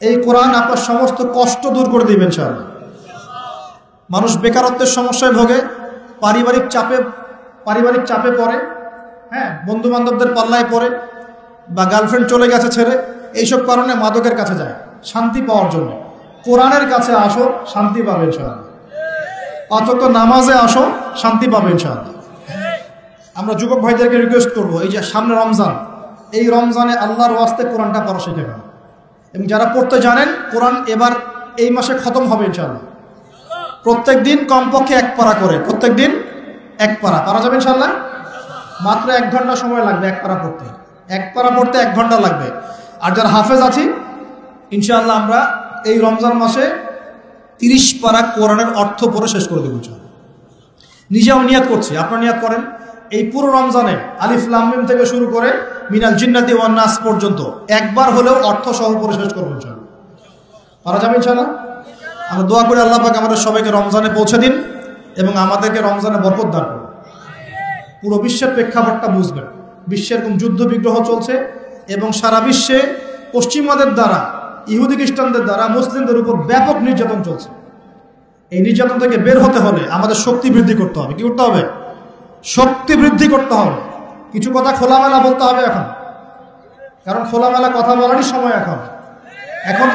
এই কোরআন আপনার সমস্ত কষ্ট দূর করে দিবে ইনশাআল্লাহ। মানুষ বেকারত্বের সমস্যায় ভোগে, পারিবারিক চাপে পড়ে, হ্যাঁ, বন্ধু বান্ধবদের পাল্লায় পড়ে, বা গার্লফ্রেন্ড চলে গেছে ছেড়ে, এইসব কারণে মাদকের কাছে যায় শান্তি পাওয়ার জন্য। কোরআনের কাছে আসো, শান্তি পাবে ইনশাআল্লাহ। অথচ নামাজে আসো, শান্তি পাবে ইনশাআল্লাহ। আমরা যুবক ভাইদেরকে রিকোয়েস্ট করবো, এই যে সামনে রমজান, এই রমজানে আল্লাহর ওয়াস্তে কোরআনটা পড়া শিখে ফেলেন। এবং যারা পড়তে জানেন, কোরআন এবার এই মাসে খতম হবে ইনশাআল্লাহ। প্রত্যেক দিন কমপক্ষে 1 পারা করে, প্রত্যেক দিন 1 পারা পারা যাবে ইনশাআল্লাহ। মাত্র 1 ঘন্টা সময় লাগবে 1 পারা পড়তে, 1 পারা পড়তে 1 ঘন্টা লাগবে। আর যারা হাফেজ আছি ইনশাআল্লাহ আমরা এই রমজান মাসে 30 পারা কোরআনের অর্থ পড়ে শেষ করে দেবো। নিজেও নিয়াত করছি, আপনারা নিয়াত করেন এই পুরো রমজানে আলিফ লাম মিম থেকে শুরু করে মিনাল জিন্নাতি ওয়ান নাস পর্যন্ত একবার হলেও অর্থ সহ পড়ে শেষ করবো ইনশাআল্লাহ। পারা যাবে ইনশাআল্লাহ? আমরা দোয়া করি আল্লাহ পাক আমাদের সবাইকে রমজানে পৌঁছে দিন এবং আমাদেরকে রমজানে বরকত দান করুন। পুরো বিশ্বের প্রেক্ষাপটটা বুঝবেন, বিশ্বে এরকম যুদ্ধ বিগ্রহ চলছে এবং সারা বিশ্বে পশ্চিমাদের দ্বারা, ইহুদি খ্রিস্টানদের দ্বারা মুসলিমদের উপর ব্যাপক নির্যাতন চলছে। এই নির্যাতন থেকে বের হতে হলে আমাদের শক্তি বৃদ্ধি করতে হবে। কি করতে হবে? শক্তি বৃদ্ধি করতে হবে। কিছু কথা খোলামেলা বলতে হবে এখন, কারণ খোলামেলা কথা বলারই সময় এখন। এখন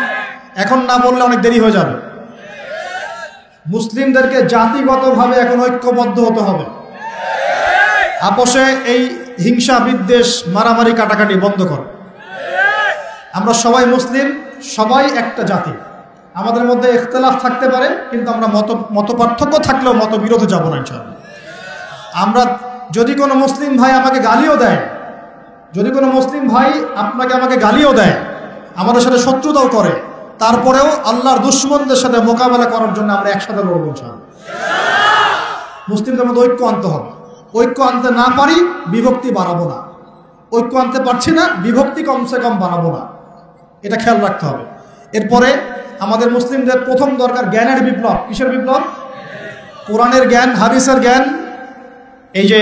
এখন না বললে অনেক দেরি হয়ে যাবে। মুসলিমদেরকে জাতিগতভাবে এখন ঐক্যবদ্ধ হতে হবে। আপোষে এই হিংসা বিদ্বেষ মারামারি কাটাকাটি বন্ধ কর। আমরা সবাই মুসলিম, সবাই একটা জাতি। আমাদের মধ্যে ইখতিলাফ থাকতে পারে, কিন্তু আমরা মত পার্থক্য থাকলেও মতবিরোধে যাব না ইনশাআল্লাহ। আমরা যদি কোনো মুসলিম ভাই আমাকে গালিও দেয়, যদি কোনো মুসলিম ভাই আমাকে গালিও দেয়, আমাদের সাথে শত্রুতাও করে, তারপরেও আল্লাহর দুশমনদের সাথে মোকাবেলা করার জন্য আমরা একসাথে লড়ব ইনশাআল্লাহ। মুসলিমদের মধ্যে ঐক্য আনতে হবে। ঐক্য আনতে না পারি বিভক্তি বাড়াবো না, ঐক্য আনতে পারছি না বিভক্তি কমসে কম বাড়াবো না, এটা খেয়াল রাখতে হবে। এরপরে আমাদের মুসলিমদের প্রথম দরকার জ্ঞানের বিপ্লব। কিসের বিপ্লব? কোরআনের জ্ঞান, হাদিসের জ্ঞান, এই যে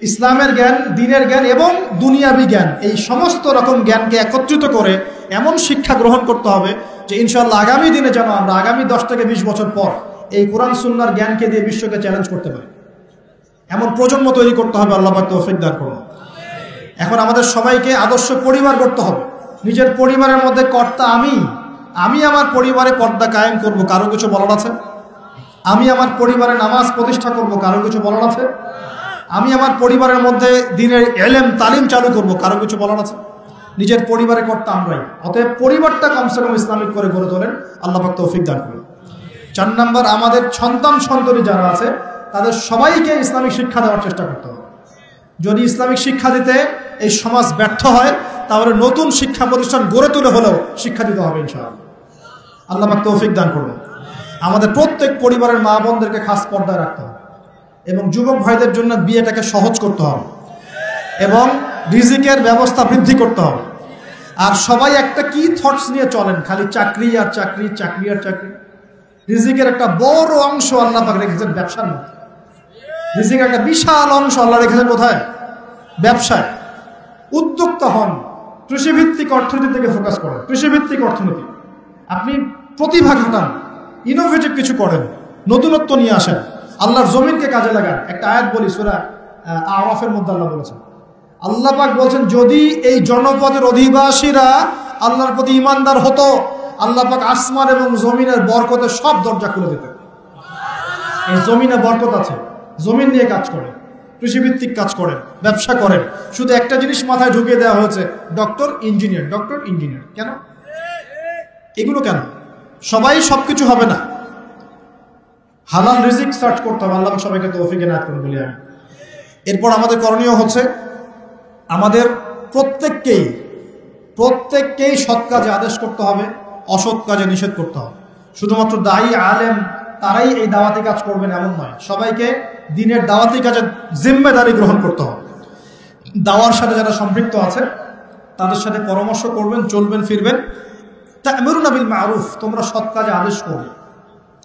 ইসলামের জ্ঞান, দ্বীনের জ্ঞান এবং দুনিয়াবি জ্ঞান, এই সমস্ত রকম জ্ঞানকে একত্রিত করে এমন শিক্ষা গ্রহণ করতে হবে যে ইনশাআল্লাহ আগামী দিনে যেন আমরা আগামী 10 থেকে 20 বছর পর এই কোরআন সুন্নাহর জ্ঞানকে দিয়ে বিশ্বকে চ্যালেঞ্জ করতে পারি। এমন প্রজন্ম তৈরি করতে হবে। আল্লাহ পাক তৌফিক দান করুন। এখন আমাদের সবাইকে আদর্শ পরিবার করতে হবে। নিজের পরিবারের মধ্যে কর্তা আমি আমার পরিবারে পর্দা কায়েম করব, কারো কিছু বলার আছে? আমি আমার পরিবারে নামাজ প্রতিষ্ঠা করব, কারো কিছু বলার আছে? আমি আমার পরিবারের মধ্যে দ্বীনের ইলম তালিম চালু করব, কারো কিছু বলার আছে? নিজের পরিবারে কর্তা আমরাই। অতএব পরিবারটা কমসে কম ইসলামিক করে গড়ে তোলেন। আল্লাহ পাক তৌফিক দান করুন। 4 নম্বর, আমাদের সন্তান সন্ততি যারা আছে তাদের সবাইকে ইসলামিক শিক্ষা দেওয়ার চেষ্টা করতে হবে। যদি ইসলামিক শিক্ষা দিতে এই সমাজ ব্যর্থ হয়, তাহলে নতুন শিক্ষা প্রতিষ্ঠান গড়ে তুলে হলেও শিক্ষা দিতে হবে ইনশাআল্লাহ। আল্লাহ পাক তৌফিক দান করুন। আমাদের প্রত্যেক পরিবারের মা বোনদেরকে খাস পর্দায় রাখতে হবে এবং যুবক ভাইদের জন্য বিয়েটাকে সহজ করতে হবে এবং রিজিকের ব্যবস্থা বৃদ্ধি করতে হবে। আর সবাই একটা কি থটস নিয়ে চলেন, খালি চাকরি আর চাকরি, চাকরি আর চাকরি। রিজিকের একটা বড় অংশ আল্লাহ পাক রেখেছেন ব্যবসার মধ্যে। রিজিকের একটা বিশাল অংশ আল্লাহ রেখেছেন কোথায়? ব্যবসায়। উদ্যোক্তা হন, কৃষিভিত্তিক অর্থনীতি থেকে ফোকাস করেন। কৃষিভিত্তিক অর্থনীতি, আপনি প্রতিভা খাটান, ইনোভেটিভ কিছু করেন, নতুনত্ব নিয়ে আসেন, আল্লাহর জমিনকে কাজে লাগান। একটা আয়াত বলি, সূরা আরাফের মধ্যে আল্লাহ বলেছেন, আল্লাহ পাক বলছেন যদি এই জনপদের অধিবাসীরা আল্লাহর প্রতি ঈমানদার হতো, আল্লাহ পাক আসমান এবং জমিনের বরকতের সব দরজা খুলে দিতেন। এই জমিনে বরকত আছে, জমিন নিয়ে কাজ করেন, কৃষিভিত্তিক কাজ করেন, ব্যবসা করেন। শুধু একটা জিনিস মাথায় ঢুকিয়ে দেওয়া হয়েছে, ডক্টর ইঞ্জিনিয়ার, ডক্টর ইঞ্জিনিয়ার। কেন এগুলো? কেন সবাই সবকিছু হবে না? হালাল রিজিক সার্চ করতে হবে। আল্লাহ সবাইকে তৌফিক এনায়েত করুন বলি আমি। এরপর আমাদের করণীয় হচ্ছে আমাদের প্রত্যেককেই সৎ কাজে আদেশ করতে হবে, অসৎ কাজে নিষেধ করতে হবে। শুধুমাত্র দায়ী আলেম তারাই এই দাওয়াতি কাজ করবেন এমন নয়, সবাইকে দ্বীনের দাওয়াতি কাজের জিম্মেদারি গ্রহণ করতে হবে। দাওয়ার সাথে যারা সম্পৃক্ত আছে তাদের সাথে পরামর্শ করবেন, চলবেন ফিরবেন। তা'মুরুনা বিল মা'রুফ, তোমরা সৎ কাজে আদেশ করবে।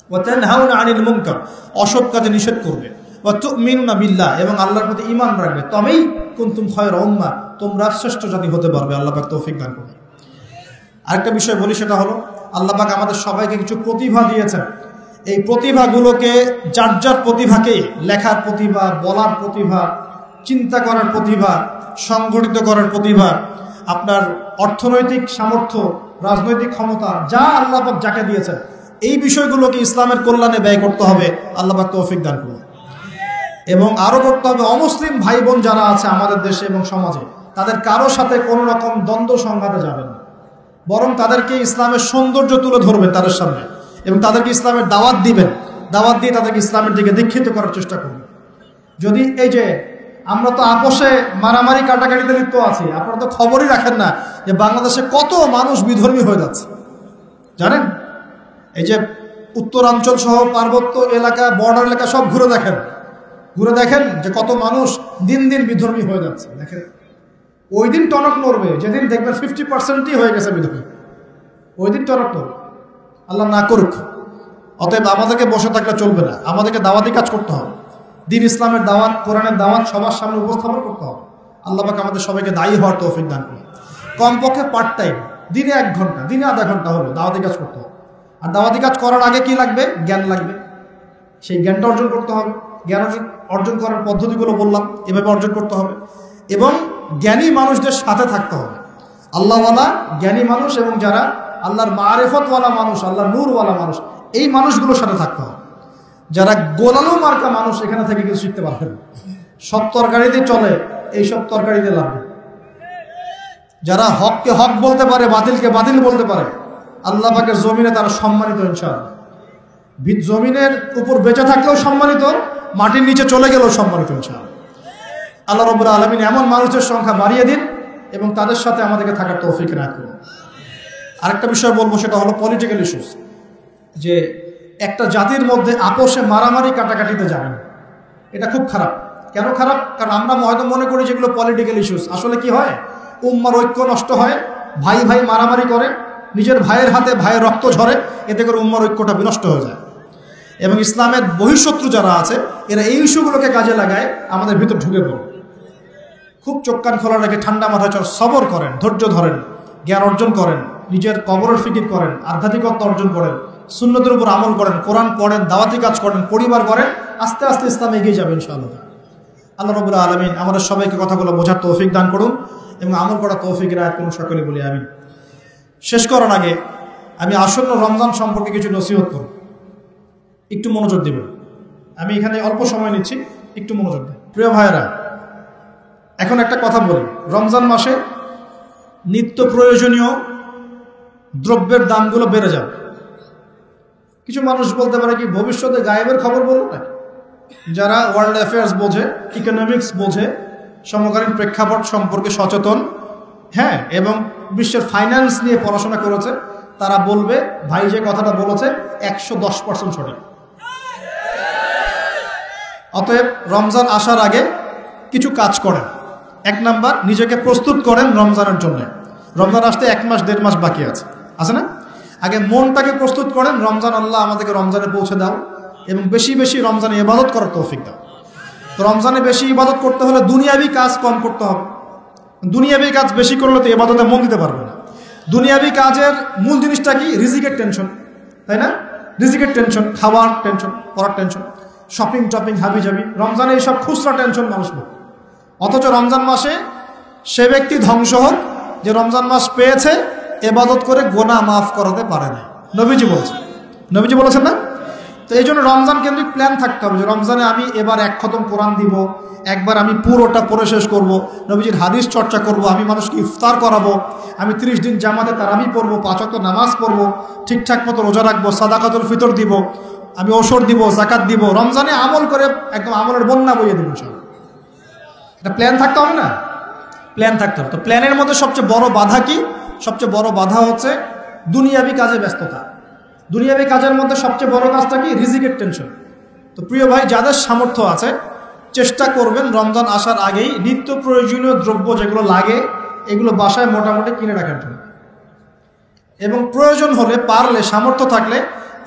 ওয়া তানহাউনা আনিল মুনকার, অসৎ কাজে নিষেধ করবে। ওয়া তু'মিনুনা বিল্লাহ, এবং আল্লাহর প্রতি ঈমান রাখবে। তবেই কুনতুম খায়রা উম্মাহ, তোমরা শ্রেষ্ঠ জাতি হতে পারবে। আল্লাহ পাক তৌফিক দান করুন। আরেকটা বিষয় বলি, সেটা হলো আল্লাহ পাক আমাদের সবাইকে কিছু প্রতিভা দিয়েছেন। এই প্রতিভাগুলোকে, যার যার প্রতিভাকে, লেখার প্রতিভা, বলার প্রতিভা, চিন্তা করার প্রতিভা, সংগঠিত করার প্রতিভা, আপনার অর্থনৈতিক সামর্থ্য, রাজনৈতিক ক্ষমতা, যা আল্লাহ পাক যাকে দিয়েছেন, এই বিষয়গুলোকে ইসলামের কল্যাণে ব্যয় করতে হবে। আল্লাহ পাক তৌফিক দান করুন। এবং আরও করতে হবে, অমুসলিম ভাই বোন যারা আছে আমাদের দেশে এবং সমাজে, তাদের কারো সাথে কোনো রকম দ্বন্দ্ব সংঘাতে যাবেন না, বরং তাদেরকে ইসলামের সৌন্দর্য তুলে ধরবেন তাদের সামনে এবং তাদেরকে ইসলামের দাওয়াত দিবেন। দাওয়াত দিয়ে তাদেরকে ইসলামের দিকে দীক্ষিত করার চেষ্টা করবেন। যদি এই যে আমরা তো আপোষে মারামারি কাটাকাটিতে লিপ্ত আছি, আপনারা তো খবরই রাখেন না যে বাংলাদেশে কত মানুষ বিধর্মী হয়ে যাচ্ছে, জানেন? এই যে উত্তরাঞ্চল সহ পার্বত্য এলাকা, বর্ডার এলাকা সব ঘুরে দেখেন যে কত মানুষ দিন দিন বিধর্মী হয়ে যাচ্ছে। দেখেন, ওই দিন টনক নড়বে যেদিন দেখবেন 50%ই হয়ে গেছে বিধর্মী, ওই দিন টনক নড়বে। আল্লাহ না করুক। অতএব আমাদেরকে বসে থাকলে চলবে না, আমাদেরকে দাওয়াতি কাজ করতে হবে। দিন ইসলামের দাওয়াত, কোরআনের দাওয়াত সবার সামনে উপস্থাপন করতে হবে। আল্লাহ পাক আমাদের সবাইকে দায়ী হওয়ার তৌফিক দান করুন। কমপক্ষে পার্ট টাইম, দিনে 1 ঘন্টা, দিনে আধা ঘন্টা হলো দাওয়াতি কাজ করতে হবে। আর দাওয়াতি কাজ করার আগে কি লাগবে? জ্ঞান লাগবে। সেই জ্ঞানটা অর্জন করতে হবে। জ্ঞান অর্জন করার পদ্ধতিগুলো বললাম, এভাবে অর্জন করতে হবে। এবং জ্ঞানী মানুষদের সাথে থাকতে হবে। আল্লাহওয়ালা জ্ঞানী মানুষ এবং যারা আল্লাহর মারেফতওয়ালা মানুষ, আল্লাহর নূরওয়ালা মানুষ, এই মানুষগুলোর সাথে থাকতে হবে। যারা গোলালো মার্কা মানুষ, এখানে থেকে কিছু শিখতে পারবেন। সব তরকারিতে চলে, এইসব তরকারিতে লাগবে। যারা হককে হক বলতে পারে, বাতিলকে বাতিল বলতে পারে, আল্লাহ পাকের জমিনে তারা সম্মানিত ইনশাআল্লাহ। জমিনের উপর বেঁচে থাকলেও সম্মানিত, মাটির নিচে চলে গেলেও সম্মানিত ইনশাআল্লাহ। আল্লাহ রাব্বুল আলামিন এমন মানুষের সংখ্যা বাড়িয়ে দিন এবং তাদের সাথে আমাদেরকে থাকার তৌফিক রাখুন। আরেকটা বিষয় বলবো, সেটা হলো পলিটিক্যাল ইস্যুস। যে একটা জাতির মধ্যে আপোষে মারামারি কাটাকাটিতে যাবেন, এটা খুব খারাপ। কেন খারাপ? কারণ আমরা হয়তো মনে করি যেগুলো পলিটিক্যাল ইস্যুস, আসলে কি হয়, উম্মার ঐক্য নষ্ট হয়, ভাই ভাই মারামারি করে, নিজের ভাইয়ের হাতে ভাইয়ের রক্ত ঝরে, এতে করে উম্মার ঐক্যটা বিনষ্ট হয়ে যায়। এবং ইসলামের বহিঃশত্রু যারা আছে, এরা এই ইস্যুগুলোকে কাজে লাগায় আমাদের ভিতর ঢুকে পড়ে। খুব চোখ কান খোলা রেখে ঠান্ডা মাথায় সবর করেন, ধৈর্য ধরেন, জ্ঞান অর্জন করেন, নিজের কবরের ফিকির করেন, আধ্যাত্মিকতা অর্জন করেন, সুন্নতের উপর আমল করেন, কোরআন পড়েন, দাওয়াতি কাজ করেন, পরিবার করেন, আস্তে আস্তে ইসলাম এগিয়ে যাবে ইনশাআল্লাহ। আল্লাহ রাব্বুল আলামিন আমাদের সবাইকে কথাগুলো বোঝার তৌফিক দান করুন এবং আমল করার তৌফিক রায় করুন, সকলে বলি আমিন। শেষ করার আগে আমি আসন্ন রমজান সম্পর্কে কিছু নসিহত করব, একটু মনোযোগ দেবেন। আমি এখানে অল্প সময় নিচ্ছি, একটু মনোযোগ দেন। প্রিয় ভাইয়েরা, এখন একটা কথা বলি, রমজান মাসে নিত্য প্রয়োজনীয় দ্রব্যের দামগুলো বেড়ে যাবে। কিছু মানুষ বলতে পারে কি ভবিষ্যতে গায়েবের খবর বলবো না? যারা ওয়ার্ল্ড অ্যাফেয়ার্স বোঝে, ইকোনমিক্স বোঝে, সমকালীন প্রেক্ষাপট সম্পর্কে সচেতন, হ্যাঁ, এবং বিশ্বের ফাইন্যান্স নিয়ে পড়াশোনা করেছে, তারা বলবে ভাই যে কথাটা বলেছে 110% সঠিক। অতএব রমজান আসার আগে কিছু কাজ করেন। 1 নাম্বার, নিজেকে প্রস্তুত করেন রমজানের জন্য। রমজান আসতে 1 মাস 1.5 মাস বাকি আছে না? আগে মনটাকে প্রস্তুত করেন। রমজান, আল্লাহ আমাদেরকে রমজানে পৌঁছে দাও এবং বেশি বেশি রমজানে ইবাদত করার তৌফিক দাও। তো রমজানে বেশি ইবাদত করতে হলে দুনিয়াবি কাজ কম করতে হবে। দুনিয়াবি কাজ বেশি করলে তো ইবাদতে মন দিতে পারবে না। দুনিয়াবি কাজের মূল জিনিসটা কি? রিজিকের টেনশন, তাই না? রিজিকের টেনশন, খাওয়ার টেনশন, পড়ার টেনশন, শপিং টপিং হাবি যাবি। রমজানে এইসব খুচরা টেনশন মানুষ নেই। অথচ রমজান মাসে সে ব্যক্তি ধ্বংস হোক যে রমজান মাস পেয়েছে, ইবাদত করে গোনা মাফ করাতে পারে না। নবীজি বলেছেন না? তো এই জন্য রমজান কেন্দ্রিক প্ল্যান থাকতে হবে যে রমজানে আমি এবার 1 খতম কোরআন দিব, একবার আমি পুরোটা পড়ে শেষ করব, নবীজির হাদিস চর্চা করব, আমি মানুষকে ইফতার করাবো, আমি 30 দিন জামাতে তারাবি পড়বো, 5 ওয়াক্ত নামাজ পড়বো, ঠিকঠাক মতো রোজা রাখবো, সাদাকাতুল ফিতর দিব, আমি ওষর দিব, জাকাত দিব। রমজানে আমল করে একদম আমলের বন্যা বইয়ে দেব ইনশাআল্লাহ। এটা প্ল্যান থাকতে হবে না? প্ল্যান থাকতে হবে। তো প্ল্যানের মধ্যে সবচেয়ে বড় বাধা কি? সবচেয়ে বড় বাধা হচ্ছে দুনিয়াবি কাজে ব্যস্ততা। দুনিয়াবি কাজের মধ্যে সবচেয়ে বড় কাজটা কি? রিজিকের টেনশন। তো প্রিয় ভাই, যাদের সামর্থ্য আছে চেষ্টা করবেন রমজান আসার আগেই নিত্য প্রয়োজনীয় দ্রব্য যেগুলো লাগে এগুলো বাসায় মোটামুটি কিনে রাখার জন্য, এবং প্রয়োজন হলে পারলে সামর্থ্য থাকলে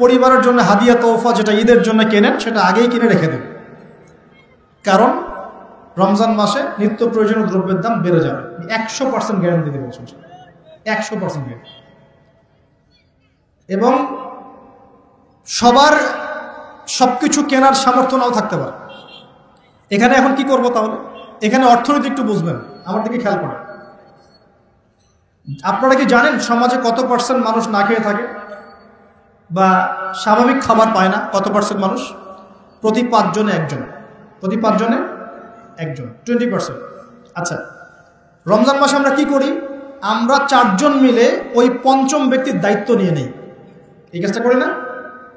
পরিবারের জন্য হাদিয়া তোহফা যেটা ঈদের জন্য কেনেন সেটা আগেই কিনে রেখে দেন। কারণ রমজান মাসে নিত্য প্রয়োজনীয় দ্রব্যের দাম বেড়ে যাবে। 100% গ্যারান্টি দিয়ে বলছেন, 100% গ্যারান্টি। এবং সবার সবকিছু কেনার সামর্থ্য নাও থাকতে পারে। এখানে এখন কি করব তাহলে? এখানে অর্থনীতি একটু বুঝবেন, আমার দিকে খেয়াল করেন। আপনারা কি জানেন সমাজে কত % মানুষ না খেয়ে থাকে বা স্বাভাবিক খাবার পায় না? কত % মানুষ? প্রতি 5 জনে 1 জন। প্রতি 5 জনে 1 জন, 20%। আচ্ছা, রমজান মাসে আমরা কি করি? আমরা 4 জন মিলে ওই 5ম ব্যক্তির দায়িত্ব নিয়ে নেই। এই কাজটা করি না?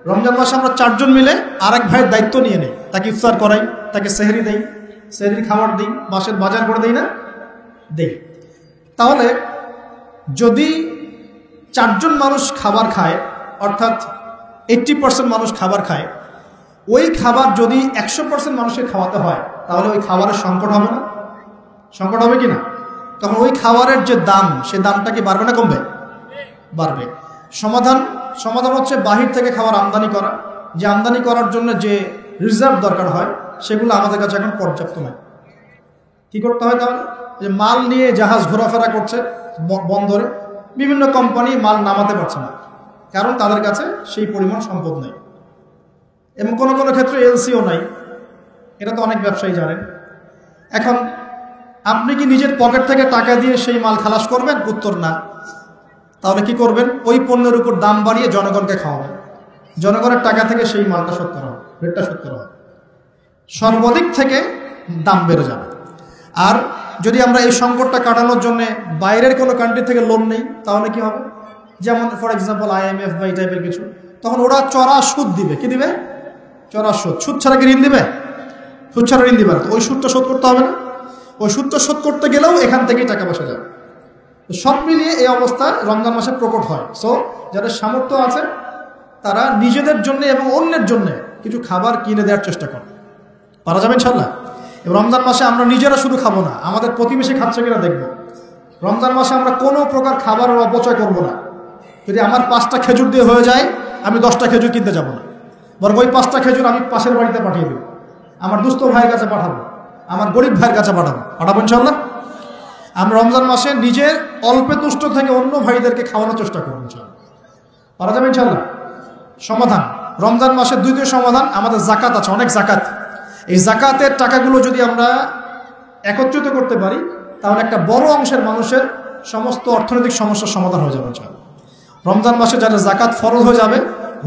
রমজান মাসে আমরা 4 জন মিলে আরেক ভাইয়ের দায়িত্ব নিয়ে নেই, তাকে ইফতার করাই, তাকে সেহরি দেই, সেহরির খাবার দিই, মাসের বাজার করে দেই না? দেই। তাহলে যদি 4 জন মানুষ খাবার খায় অর্থাৎ 80% মানুষ খাবার খায়, ওই খাবার যদি 100% মানুষকে খাওয়াতে হয় তাহলে ওই খাবারের সংকট হবে না? সংকট হবে কি না? তখন ওই খাবারের যে দাম, সে দামটা কি বাড়বে না কমবে? বাড়বে। সমাধান হচ্ছে বাহির থেকে খাবার আমদানি করা। যে আমদানি করার জন্য যে রিজার্ভ দরকার হয় সেগুলো আমাদের কাছে এখন পর্যাপ্ত নয়। কি করতে হয় তাহলে? যে মাল নিয়ে জাহাজ ঘোরাফেরা করছে বন্দরে, বিভিন্ন কোম্পানি মাল নামাতে পারছে না, কারণ তাদের কাছে সেই পরিমাণ সম্পদ নেই, এবং কোনো কোনো ক্ষেত্রে এলসিও নাই। এটা তো অনেক ব্যবসায়ী জানেন। এখন আপনি কি নিজের পকেট থেকে টাকা দিয়ে সেই মাল খালাস করবেন? উত্তর না। তাহলে কি করবেন? ওই পণ্যের উপর দাম বাড়িয়ে জনগণকে খাওয়াবেন, জনগণের টাকা থেকে সেই মালটা শোধ করা হবে, রেটটা শোধ করা হবে, সর্বাধিক থেকে দাম বেড়ে যাবে। আর যদি আমরা এই সংকটটা কাটানোর জন্য বাইরের কোনো কান্ট্রি থেকে লোন নেই তাহলে কি হবে? যেমন ফর এক্সাম্পল IMF বা এই টাইপের কিছু, তখন ওরা চড়া সুদ দিবে। কি দিবে? চড়া সুদ। সুদ ছাড়া কি ঋণ দিবে? সুদ ছাড়া ঋণ দিবে না। তো ওই সুদটা শোধ করতে হবে না? ওই সুদটা শোধ করতে গেলেও এখান থেকেই টাকা পয়সা যাবে। তো সব মিলিয়ে এই অবস্থা রমজান মাসে প্রকট হয়। সো যাদের সামর্থ্য আছে তারা নিজেদের জন্য এবং অন্যের জন্য কিছু খাবার কিনে দেওয়ার চেষ্টা করে। পারা যাবে ইনশাল্লাহ। এবং রমজান মাসে আমরা নিজেরা শুধু খাবো না, আমাদের প্রতিবেশী খাচ্ছে কিনা দেখবো। রমজান মাসে আমরা কোনো প্রকার খাবারের অপচয় করব না। যদি আমার 5টা খেজুর দিয়ে হয়ে যায়, আমি 10টা খেজুর কিনতে যাব না, বরং ওই 5টা খেজুর আমি পাশের বাড়িতে পাঠিয়ে দেবো, আমার দুস্থ ভাইয়ের কাছে পাঠাবো, আমার গরিব ভাইয়ের কাছে পাঠাবো ইনশাল্লাহ। আমরা রমজান মাসে নিজের অল্পে তুষ্ট থেকে অন্য ভাইদেরকে খাওয়ানোর চেষ্টা করবো ইনশাল্লাহ। পারা যাবে ইনশাল্লাহ। সমাধান, রমজান মাসের দ্বিতীয় সমাধান, আমাদের জাকাত আছে, অনেক জাকাত। এই জাকাতের টাকাগুলো যদি আমরা একত্রিত করতে পারি তাহলে একটা বড় অংশের মানুষের সমস্ত অর্থনৈতিক সমস্যার সমাধান হয়ে যাবে ইনশাল্লাহ। রমজান মাসে যারা জাকাত ফরজ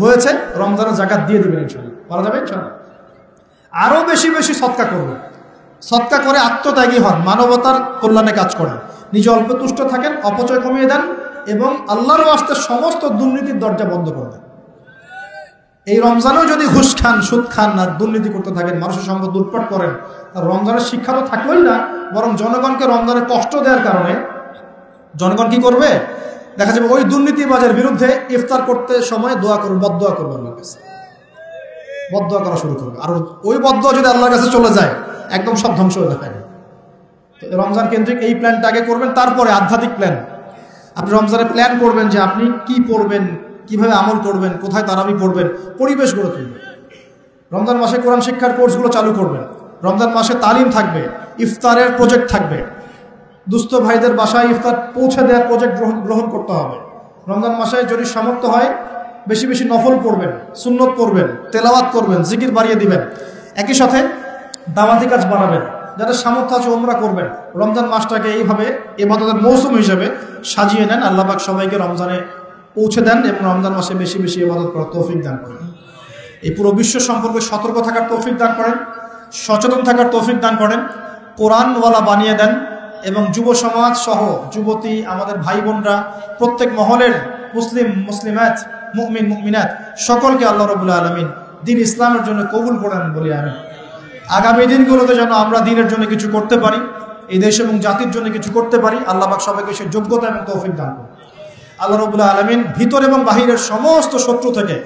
হয়েছে রমজানের জাকাত দিয়ে দেবেন ইনশাল্লাহ। পারা যাবে ইনশাল্লাহ। আরও বেশি বেশি সদকা করবেন। সদকা করে আত্মত্যাগী হন, মানবতার কল্যাণে কাজ করেন, নিজে অল্প তুষ্ট থাকেন, অপচয় কমিয়ে দেন এবং আল্লাহর ওয়াস্তে সমস্ত দুর্নীতির দরজা বন্ধ করে দেন। এই রমজানেও যদি ঘুষ খান, সুদ খান আর দুর্নীতি করতে থাকেন, মানুষের সম্পদ লুটপাট করেন, আর রমজানের শিক্ষা তো থাকলোই না, বরং জনগণকে রমজানে কষ্ট দেওয়ার কারণে জনগণ কি করবে? দেখা যাবে ওই দুর্নীতিবাজের বিরুদ্ধে ইফতার করতে সময় দোয়া করবে, বদদোয়া করবে, আল্লাহর কাছে বদদোয়া করা শুরু করবে। আর ওই বদদোয়া যদি আল্লাহর কাছে চলে যায় একদম সব ধ্বংস হয়ে যাবে। রমজান কেন্দ্রিক এই প্ল্যানটা আগে করবেন, তারপরে আধ্যাত্মিক প্ল্যান। আপনি রমজানে প্ল্যান করবেন যে আপনি কি পড়বেন, কিভাবে আমল করবেন, কোথায় তারাবি পড়বেন, পরিবেশ গড়ে তুলবেন। রমজান মাসে কোরআন শিক্ষার কোর্সগুলো চালু করবেন। রমজান মাসে তালিম থাকবে, ইফতারের প্রজেক্ট থাকবে, দুস্থ ভাইদের বাসায় ইফতার পৌঁছে দেওয়ার প্রজেক্ট গ্রহণ করতে হবে। রমজান মাসে যদি সামর্থ্য হয় বেশি বেশি নফল পড়বেন, সুন্নত পড়বেন, তেলাওয়াত করবেন, জিকির বাড়িয়ে দিবেন। একই সাথে দাওয়াতি কাজ বাড়াবেন। যাদের সামর্থ্য আছে ওমরা করবেন। রমজান মাসটাকে এইভাবে ইবাদতের মৌসুম হিসেবে সাজিয়ে নেন। আল্লাহ পাক সবাইকে রমজানে পৌঁছে দেন এবং রমজান মাসে বেশি বেশি ইবাদত করার তৌফিক দান করেন। এই পুরো বিশ্ব সম্পর্কে সতর্ক থাকার তৌফিক দান করেন, সচেতন থাকার তৌফিক দান করেন, কোরআনওয়ালা বানিয়ে দেন এবং যুব সমাজ সহ যুবতী আমাদের ভাই বোনরা প্রত্যেক মহলের মুসলিমাত মুমিন মুমিনাত সকলকে আল্লাহ রাব্বুল আলামিন দ্বীন ইসলামের জন্য কবুল করেন বলি আমি। আগামী দিনগুলোতে যেন আমরা দ্বীনের জন্য কিছু করতে পারি, এই দেশ এবং জাতির জন্য কিছু করতে পারি। আল্লাহ পাক সবাইকে সে যোগ্যতা এবং তৌফিক দান করুন। আল্লাহ রাব্বুল আলামিন ভিতর এবং বাহিরের সমস্ত শত্রু থেকে